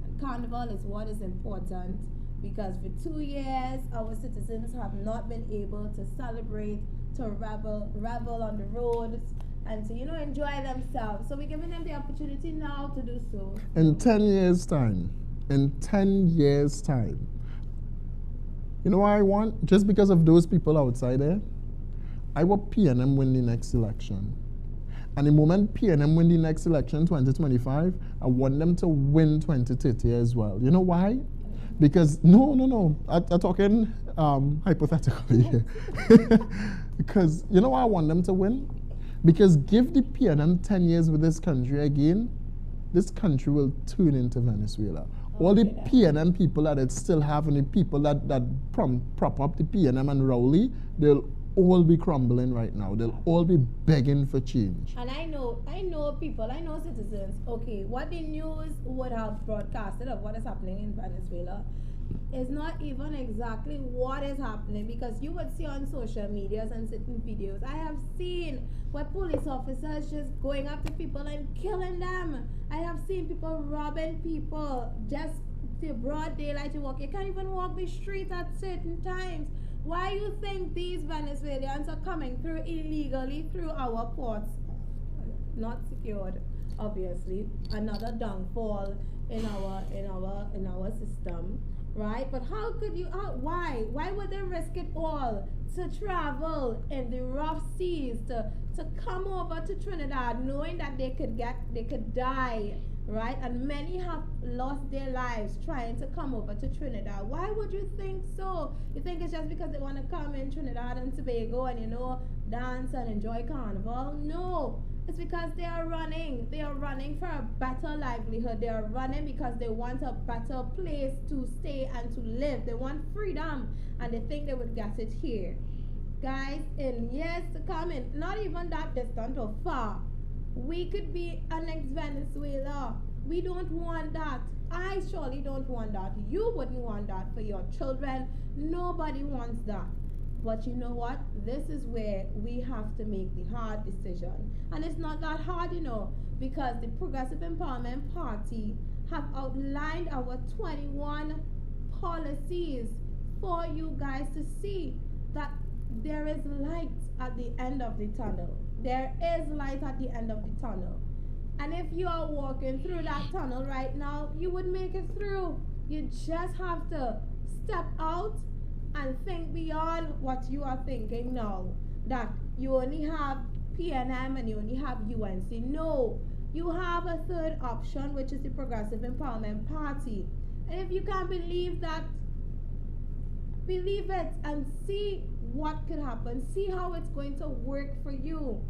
Speaker 2: And Carnival is what is important, because for 2 years our citizens have not been able to celebrate, to revel on the roads, and to, enjoy themselves. So we're giving them the opportunity now to do so.
Speaker 1: In 10 years' time, you know what I want? Just because of those people outside there, I want PNM win the next election. And the moment PNM win the next election, 2025, I want them to win 2030 as well. You know why? Because, no, I'm talking hypothetically here. Because, you know why I want them to win? Because give the PNM 10 years with this country again, this country will turn into Venezuela. All the PNM people that still have, and the people that prop up the PNM and Rowley, they'll all be crumbling right now. They'll all be begging for change.
Speaker 2: And I know people, I know citizens, okay, what the news would have broadcasted of what is happening in Venezuela is not even exactly what is happening, because you would see on social medias and certain videos, I have seen where police officers just going up to people and killing them. I have seen people robbing people just the broad daylight. You can't even walk the street at certain times. Why you think these Venezuelans are coming through illegally through our ports? Not secured, obviously. Another downfall in our system, right? But how could you? Why would they risk it all to travel in the rough seas to come over to Trinidad, knowing that they could die? Right? And many have lost their lives trying to come over to Trinidad. Why would you think so? You think it's just because they want to come in Trinidad and Tobago and, dance and enjoy Carnival? No. It's because they are running. They are running for a better livelihood. They are running because they want a better place to stay and to live. They want freedom, and they think they would get it here. Guys, in years to come, in not even that distant or far, we could be a next Venezuela. We don't want that. I surely don't want that. You wouldn't want that for your children. Nobody wants that. But you know what? This is where we have to make the hard decision. And it's not that hard, because the Progressive Empowerment Party have outlined our 21 policies for you guys to see that there is light at the end of the tunnel. There is light at the end of the tunnel. And if you are walking through that tunnel right now, you would make it through. You just have to step out and think beyond what you are thinking now. That you only have PNM and you only have UNC. No, you have a third option, which is the Progressive Empowerment Party. And if you can't believe that, believe it and see what could happen. See how it's going to work for you.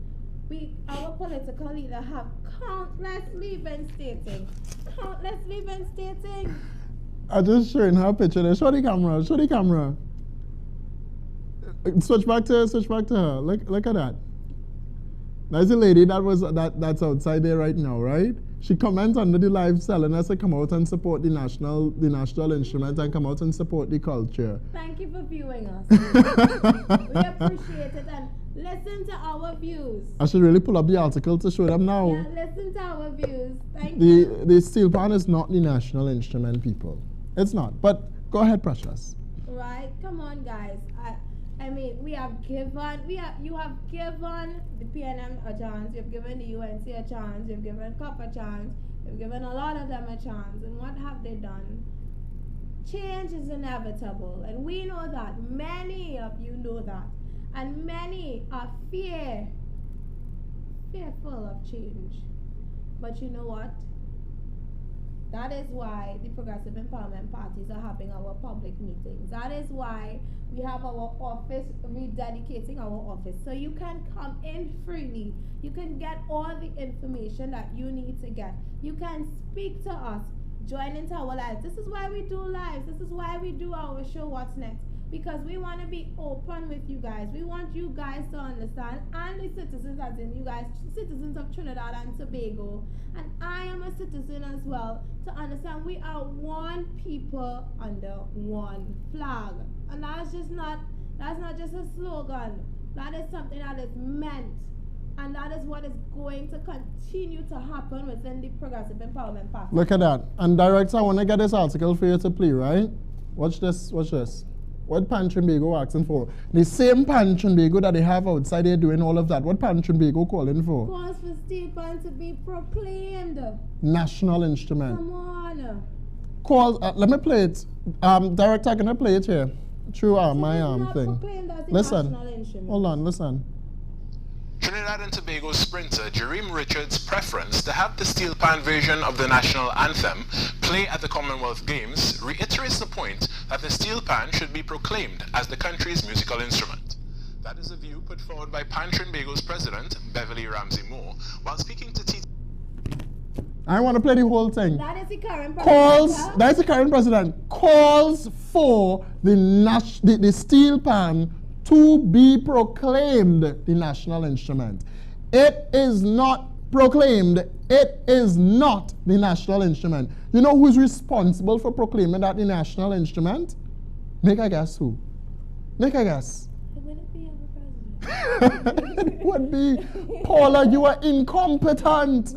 Speaker 2: Our political leader have countlessly been stating.
Speaker 1: I just showing her picture there. Show the camera. Switch back to her. Look at that. That's the lady that's outside there right now, right? She comments under the live telling us to come out and support the national instrument and come out and support the culture.
Speaker 2: Thank you for viewing us. We appreciate it and listen to our views.
Speaker 1: I should really pull up the article to show them now.
Speaker 2: Yeah, listen to our views. Thank you.
Speaker 1: The steel pan is not the national instrument, people. It's not. But go ahead, Precious.
Speaker 2: Right? Come on, guys. I mean, you have given the PNM a chance, you've given the UNC a chance, you've given COP a chance, you've given a lot of them a chance, and what have they done? Change is inevitable, and we know that. Many of you know that. And many are fearful of change. But you know what? That is why the Progressive Empowerment Parties are having our public meetings. That is why we have our office, rededicating our office. So you can come in freely. You can get all the information that you need to get. You can speak to us, join into our lives. This is why we do lives. This is why we do our show, What's Next? Because we want to be open with you guys. We want you guys to understand, and the citizens, as in you guys, citizens of Trinidad and Tobago, and I am a citizen as well, to understand we are one people under one flag. And that's not just a slogan. That is something that is meant. And that is what is going to continue to happen within the Progressive Empowerment Party.
Speaker 1: Look at that. And director, I want to get this article for you to play, right? Watch this. What Pan Trinbago asking for? The same Pan Trinbago that they have outside there doing all of that. What Pan Trinbago calling for?
Speaker 2: Calls for steel pan to be proclaimed
Speaker 1: national instrument.
Speaker 2: Come on.
Speaker 1: Calls. Let me play it. Director, can I play it here? Through my thing. Listen. Hold on. Listen.
Speaker 6: Trinidad and Tobago sprinter Jereme Richards' preference to have the steel pan version of the national anthem play at the Commonwealth Games reiterates the point that the steel pan should be proclaimed as the country's musical instrument. That is a view put forward by Pan Trinbago's president, Beverly Ramsey Moore, while speaking to TT.
Speaker 1: I want to play the whole thing.
Speaker 2: That is the current president.
Speaker 1: That's the current president. Calls for the steel pan to be proclaimed the national instrument. It is not proclaimed. It is not the national instrument. You know who's responsible for proclaiming that the national instrument? Make a guess who? Make a guess.
Speaker 2: It wouldn't be our president.
Speaker 1: It would be. Paula, you are incompetent.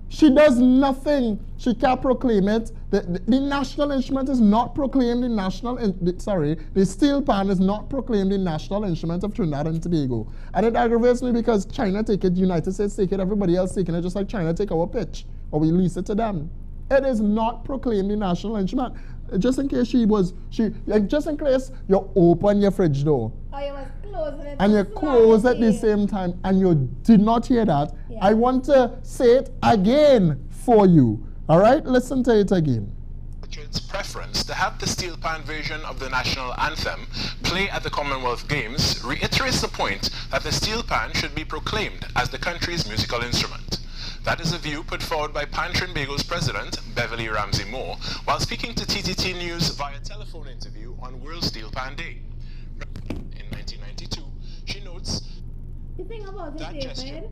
Speaker 1: She does nothing. She can't proclaim it. The national instrument is not proclaimed the steel pan is not proclaimed the national instrument of Trinidad and Tobago. And it aggravates me because China take it, United States take it, everybody else taking it, just like China take our pitch, or we lease it to them. It is not proclaimed the national instrument. Just in case just in case you open your fridge door.
Speaker 2: Oh, you was closing it.
Speaker 1: And you close at the same time, and you did not hear that. Yeah. I want to say it again for you. All right, listen to it again.
Speaker 6: Richard's preference to have the steel pan version of the national anthem play at the Commonwealth Games reiterates the point that the steel pan should be proclaimed as the country's musical instrument. That is a view put forward by Pan Trinbago's president, Beverly Ramsey Moore, while speaking to TTT News via telephone interview on World Steel Pan Day. In 1992, she notes
Speaker 2: the thing about it, David,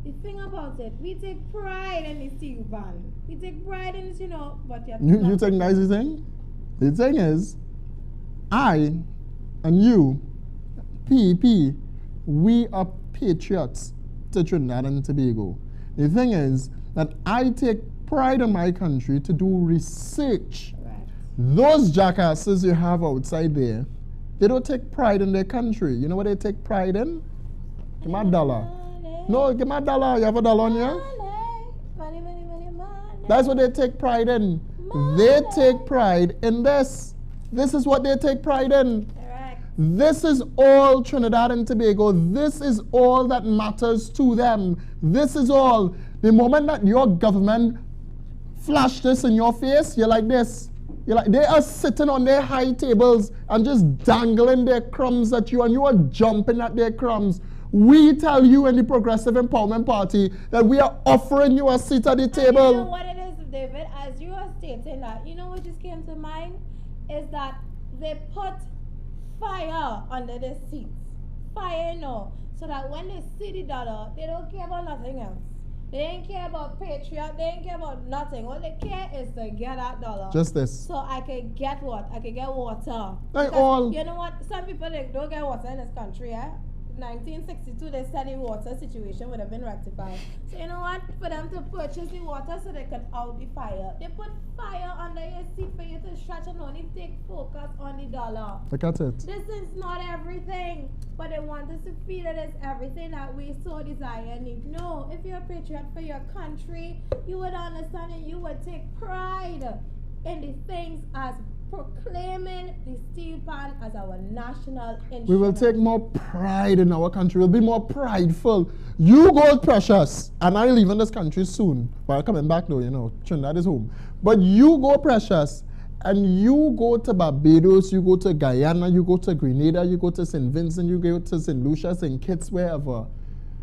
Speaker 2: the thing about it, we take pride in the steel pan. We take pride in it, but
Speaker 1: you think that's the thing? The thing is, I and you, PEP, we are patriots to Trinidad and Tobago. The thing is that I take pride in my country to do research.
Speaker 2: Right.
Speaker 1: Those jackasses you have outside there, they don't take pride in their country. You know what they take pride in? Give me a dollar. No, give me a dollar. You have a dollar on you?
Speaker 2: Money.
Speaker 1: That's what they take pride in. They take pride in this. This is what they take pride in.
Speaker 2: Correct.
Speaker 1: This is all Trinidad and Tobago. This is all that matters to them. This is all. The moment that your government flash this in your face, you're like this. They are sitting on their high tables and just dangling their crumbs at you, and you are jumping at their crumbs. We tell you in the Progressive Empowerment Party that we are offering you a seat at the table.
Speaker 2: And you know what it is, David? As you are stating that, you know what just came to mind? Is that they put fire under the seats. Fire, so that when they see the dollar, they don't care about nothing else. They ain't care about Patriot, they ain't care about nothing. All they care is to get that dollar.
Speaker 1: Just this.
Speaker 2: So I can get what? I can get water.
Speaker 1: Like all.
Speaker 2: You know what? Some people they don't get water in this country, 1962, they said the water situation would have been rectified. So you know what? For them to purchase the water so they could out the fire. They put fire under your seat for you to stretch and only take focus on the dollar.
Speaker 1: Look at it.
Speaker 2: This is not everything, but they want us to feel it is everything that we so desire and need. No, if you're a patriot for your country, you would understand and you would take pride in the things as proclaiming the steel pan as our national instrument.
Speaker 1: We will take more pride in our country. We'll be more prideful. You gold precious, and I'll leave in this country soon. Well, coming back though, you know, Trinidad is home. But you go precious, and you go to Barbados, you go to Guyana, you go to Grenada, you go to St. Vincent, you go to St. Lucia, St. Kitts, wherever.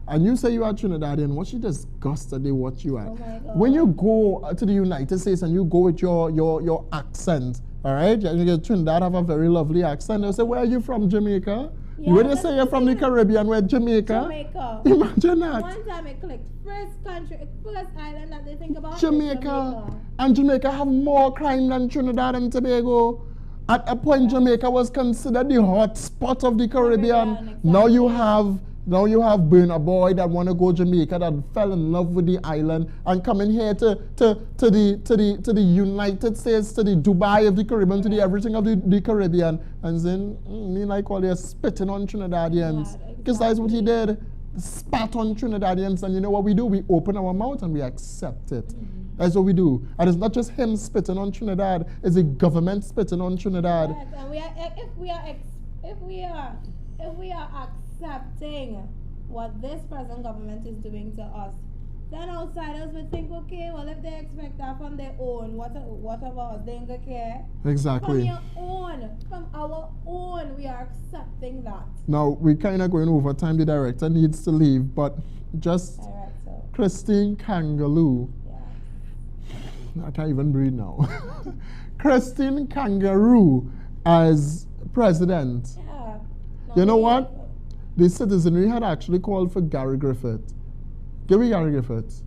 Speaker 1: And you say you are Trinidadian, what you disgusted they what you are.
Speaker 2: Oh my God.
Speaker 1: When you go to the United States and you go with your accent, all right? Trinidad have a very lovely accent. They say, where are you from, Jamaica?
Speaker 2: Yeah,
Speaker 1: When they say you're from the Caribbean, where Jamaica?
Speaker 2: Jamaica.
Speaker 1: Imagine that.
Speaker 2: One time I clicked first island that they think about is
Speaker 1: Jamaica. And Jamaica have more crime than Trinidad and Tobago. At a point, Jamaica was considered the hot spot of the Caribbean.
Speaker 2: Exactly.
Speaker 1: Now you have Burna Boy that want to go Jamaica, that fell in love with the island and coming here to the United States, to the Dubai of the Caribbean, to the everything of the Caribbean, and then me like all they're spitting on Trinidadians. Because that's what he did. Spat on Trinidadians, and you know what we do? We open our mouth and we accept it. That's what we do. And it's not just him spitting on Trinidad, it's the government spitting on Trinidad.
Speaker 2: Yes, and if we are accepting what this present government is doing to us, then outsiders would think, okay, well, if they expect that from their own, what about us? They ain't gonna care.
Speaker 1: Exactly.
Speaker 2: From our own, we are accepting that.
Speaker 1: Now, we're kind of going over time. The director needs to leave, but just Christine Kangaloo.
Speaker 2: Yeah.
Speaker 1: I can't even breathe now. Christine Kangaroo as president.
Speaker 2: Yeah.
Speaker 1: You know what? The citizenry had actually called for Gary Griffith. Give me Gary Griffith.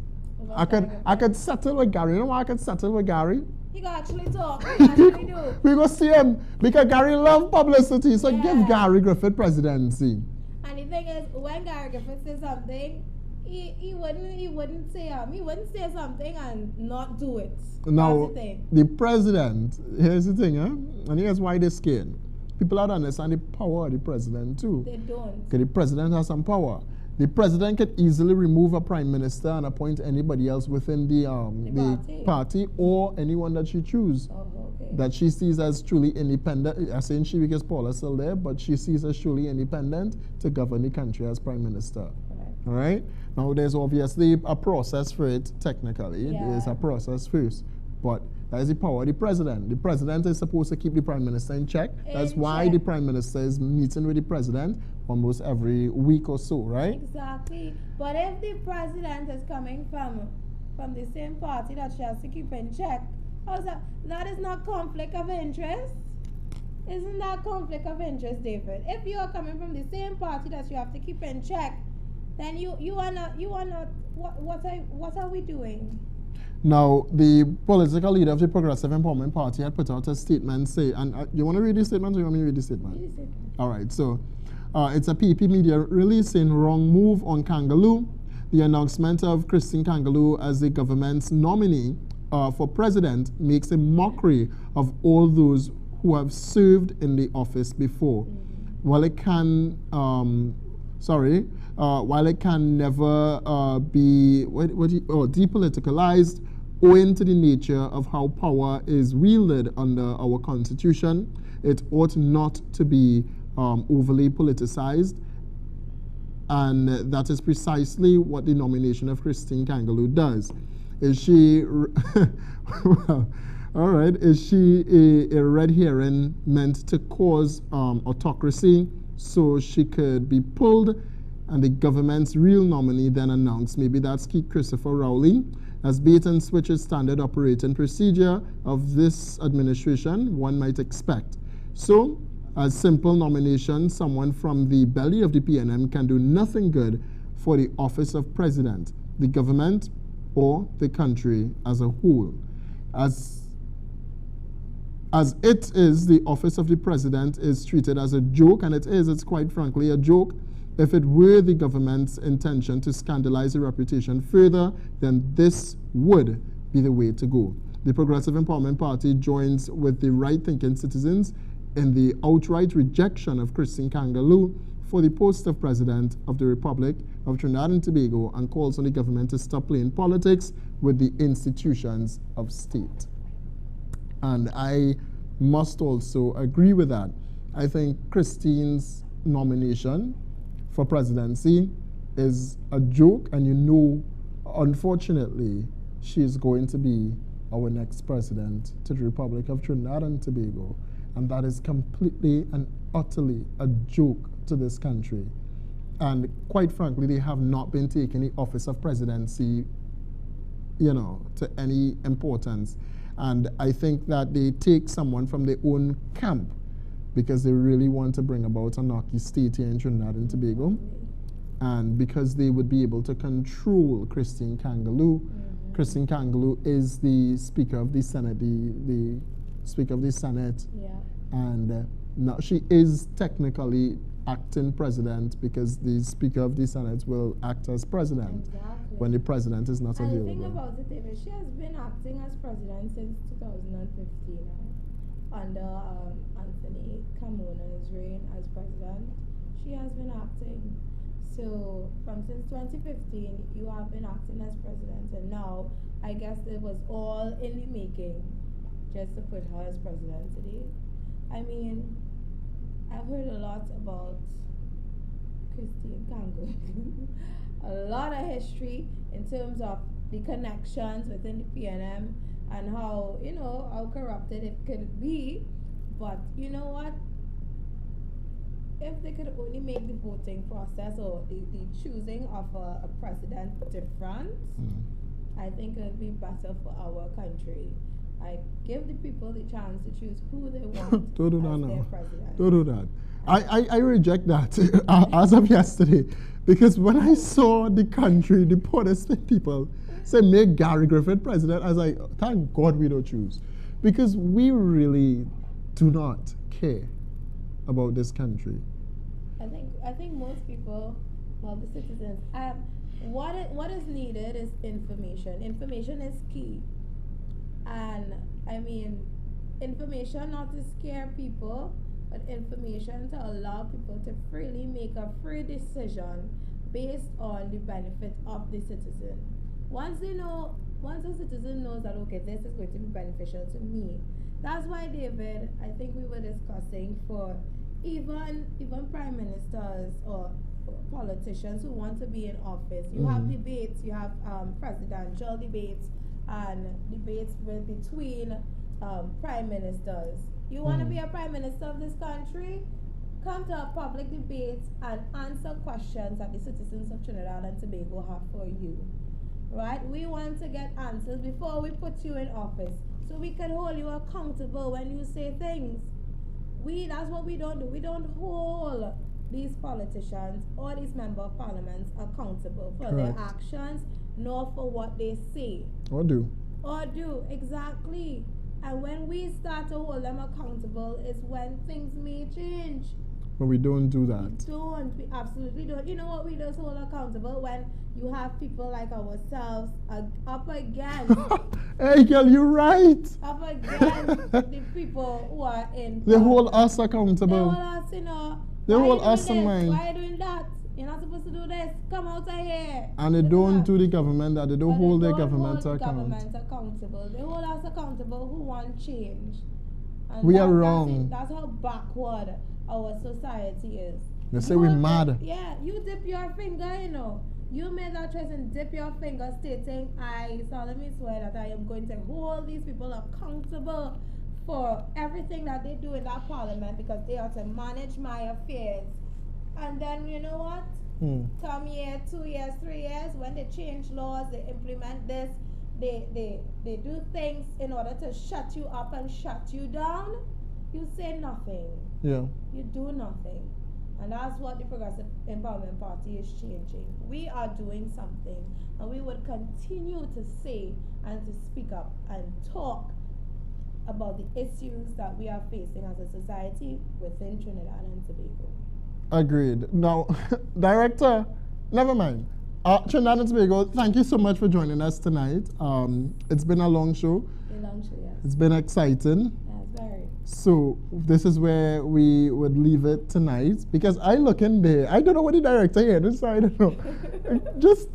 Speaker 1: I could settle with Gary. You know why I could settle with Gary?
Speaker 2: He can actually talk. He actually do.
Speaker 1: We go see him because Gary love publicity. So
Speaker 2: Yeah.
Speaker 1: give Gary Griffith presidency.
Speaker 2: And the thing is, when Gary Griffith says something, he wouldn't say something and not do it.
Speaker 1: Now,
Speaker 2: That's the thing.
Speaker 1: the president, here's the thing, and here's why they're scared. People don't understand the power of the president too.
Speaker 2: They don't.
Speaker 1: Okay, the president has some power. The president can easily remove a prime minister and appoint anybody else within the party or anyone that she chooses.
Speaker 2: Oh, okay.
Speaker 1: That she sees as truly independent. I'm saying she because Paula's still there, but she sees as truly independent to govern the country as prime minister.
Speaker 2: Right.
Speaker 1: All right? Now, there's obviously a process for it, technically.
Speaker 2: Yeah.
Speaker 1: There's a process first. But that is the power of the president. The president is supposed to keep the prime minister in check. That's why the prime minister is meeting with the president almost every week or so, right?
Speaker 2: Exactly. But if the president is coming from the same party that she has to keep in check, how's that? That is not conflict of interest. Isn't that conflict of interest, David? If you are coming from the same party that you have to keep in check, then you are not. What are we doing?
Speaker 1: Now, the political leader of the Progressive Empowerment Party had put out a statement saying, and you want to read the statement or you want me to read the statement?
Speaker 2: Read the statement.
Speaker 1: All right, so it's a PP media release saying wrong move on Kangaloo. The announcement of Christine Kangaloo as the government's nominee for president makes a mockery of all those who have served in the office before. While it can, while it can never be depoliticalized, owing to the nature of how power is wielded under our Constitution, it ought not to be overly politicized. And that is precisely what the nomination of Christine Kangaloo does. Is she, well, all right, is she a red herring meant to cause autocracy so she could be pulled and the government's real nominee then announced? Maybe that's Keith Christopher Rowley. As bait and switch is standard operating procedure of this administration, one might expect. So, A simple nomination, someone from the belly of the PNM can do nothing good for the office of president, the government, or the country as a whole. As it is, the office of the president is treated as a joke, and it's quite frankly a joke. If it were the government's intention to scandalize the reputation further, then this would be the way to go. The Progressive Empowerment Party joins with the right-thinking citizens in the outright rejection of Christine Kangaloo for the post of President of the Republic of Trinidad and Tobago and calls on the government to stop playing politics with the institutions of state. And I must also agree with that. I think Christine's nomination for presidency is a joke, and unfortunately, she is going to be our next president to the Republic of Trinidad and Tobago. And that is completely and utterly a joke to this country. And quite frankly, they have not been taking the office of presidency, to any importance. And I think that they take someone from their own camp because they really want to bring about a Naki state here in Trinidad and Tobago. And because they would be able to control Christine Kangaloo. Christine Kangaloo is the Speaker of the Senate, the Speaker of the Senate.
Speaker 2: Yeah.
Speaker 1: And now she is technically acting president because the Speaker of the Senate will act as president when the president is not available.
Speaker 2: And the thing about it, David, she has been acting as president since 2015 under Anthony Kamona's reign as president. She has been acting. So since 2015, you have been acting as president, and now I guess it was all in the making just to put her as president today. I mean, I've heard a lot about Christine Kangaloo, a lot of history in terms of the connections within the PNM and how, how corrupted it could be. But you know what? If they could only make the voting process or the choosing of a president different, I think it would be better for our country. I give the people the chance to choose who they want
Speaker 1: Don't do
Speaker 2: as
Speaker 1: that
Speaker 2: their
Speaker 1: now.
Speaker 2: president.
Speaker 1: Don't do that. I reject that as of yesterday, because when I saw the country, the Protestant people say make Gary Griffith president, I was like, thank God we don't choose, because we really do not care about this country.
Speaker 2: I think most people, well, the citizens, what is needed is information. Information is key. And I mean, information not to scare people, but information to allow people to freely make a free decision based on the benefit of the citizen. Once a citizen knows that, okay, this is going to be beneficial to me. That's why, David, I think we were discussing for even prime ministers or politicians who want to be in office. You have debates, you have presidential debates and debates between prime ministers. You want to be a prime minister of this country? Come to a public debate and answer questions that the citizens of Trinidad and Tobago have for you. Right? We want to get answers before we put you in office, so we can hold you accountable when you say things. That's what we don't do. We don't hold these politicians or these member of parliaments accountable for their actions, nor for what they say.
Speaker 1: Or do,
Speaker 2: exactly. And when we start to hold them accountable is when things may change.
Speaker 1: but we don't do that.
Speaker 2: We absolutely don't. You know what we just hold accountable? When you have people like ourselves up against
Speaker 1: Hey girl, you're right.
Speaker 2: up against the people who are in
Speaker 1: They
Speaker 2: power.
Speaker 1: hold us
Speaker 2: They
Speaker 1: accountable.
Speaker 2: hold us,
Speaker 1: They
Speaker 2: Why
Speaker 1: hold
Speaker 2: you
Speaker 1: us
Speaker 2: doing
Speaker 1: in
Speaker 2: this?
Speaker 1: mind.
Speaker 2: Why are you doing that? You're not supposed to do this. Come out of here.
Speaker 1: And they don't do the government that. They don't
Speaker 2: But
Speaker 1: hold
Speaker 2: they
Speaker 1: their
Speaker 2: don't
Speaker 1: government
Speaker 2: hold the
Speaker 1: account.
Speaker 2: government accountable. They hold us accountable who want change. And
Speaker 1: We are
Speaker 2: that's
Speaker 1: wrong.
Speaker 2: it. That's how backward our society is.
Speaker 1: They say
Speaker 2: You
Speaker 1: we're
Speaker 2: dip-
Speaker 1: mad.
Speaker 2: Yeah, you dip your finger, You made that choice and dip your finger stating, I solemnly swear that I am going to hold these people accountable for everything that they do in that parliament because they are to manage my affairs. And then you know what? Come year, 2 years, 3 years, when they change laws, they implement this, they do things in order to shut you up and shut you down. you say nothing.
Speaker 1: Yeah.
Speaker 2: You do nothing. And that's what the Progressive Empowerment Party is changing. We are doing something, and we would continue to say and to speak up and talk about the issues that we are facing as a society within Trinidad and Tobago.
Speaker 1: Agreed. Now, Director, never mind. Trinidad and Tobago, thank you so much for joining us tonight. It's been a long show.
Speaker 2: Yes.
Speaker 1: It's been exciting.
Speaker 2: Yes, very.
Speaker 1: So this is where we would leave it tonight, because I look in there. I don't know what the director here is. I don't know. Just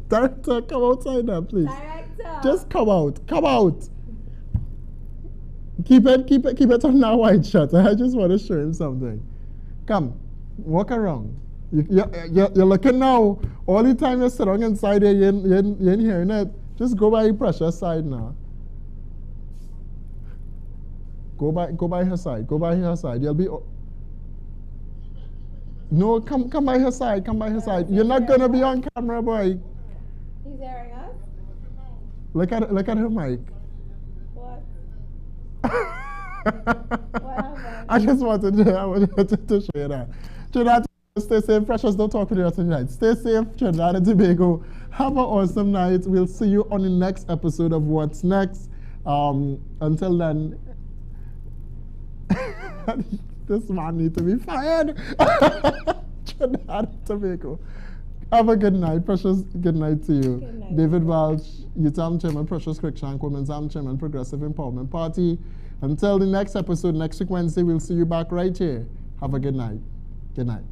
Speaker 1: director, come outside now, please.
Speaker 2: Director.
Speaker 1: Just come out. Come out. Keep it on that white shirt. I just want to show him something. Come, walk around. You're looking now. All the time you're sitting inside there, you ain't hearing it. Just go by the precious side now. Go by her side. Go by her side. You'll be. No, come by her side. Come by her side. You're not gonna be on camera, boy.
Speaker 2: He's hearing us.
Speaker 1: Look at her mic.
Speaker 2: What? What happened?
Speaker 1: I just wanted to show you that. Trinidad, stay safe. Precious, don't talk with you tonight. Stay safe, Trinidad and Tobago. Have an awesome night. We'll see you on the next episode of What's Next. Until then, this man needs to be fired. Trinidad and Tobago. Have a good night. Precious, good night to you.
Speaker 2: Good night.
Speaker 1: David Walsh, UTAM Chairman, Precious Cruikshank, Women's Arm Chairman, Progressive Empowerment Party. Until the next episode, next week Wednesday, we'll see you back right here. Have a good night. Good night.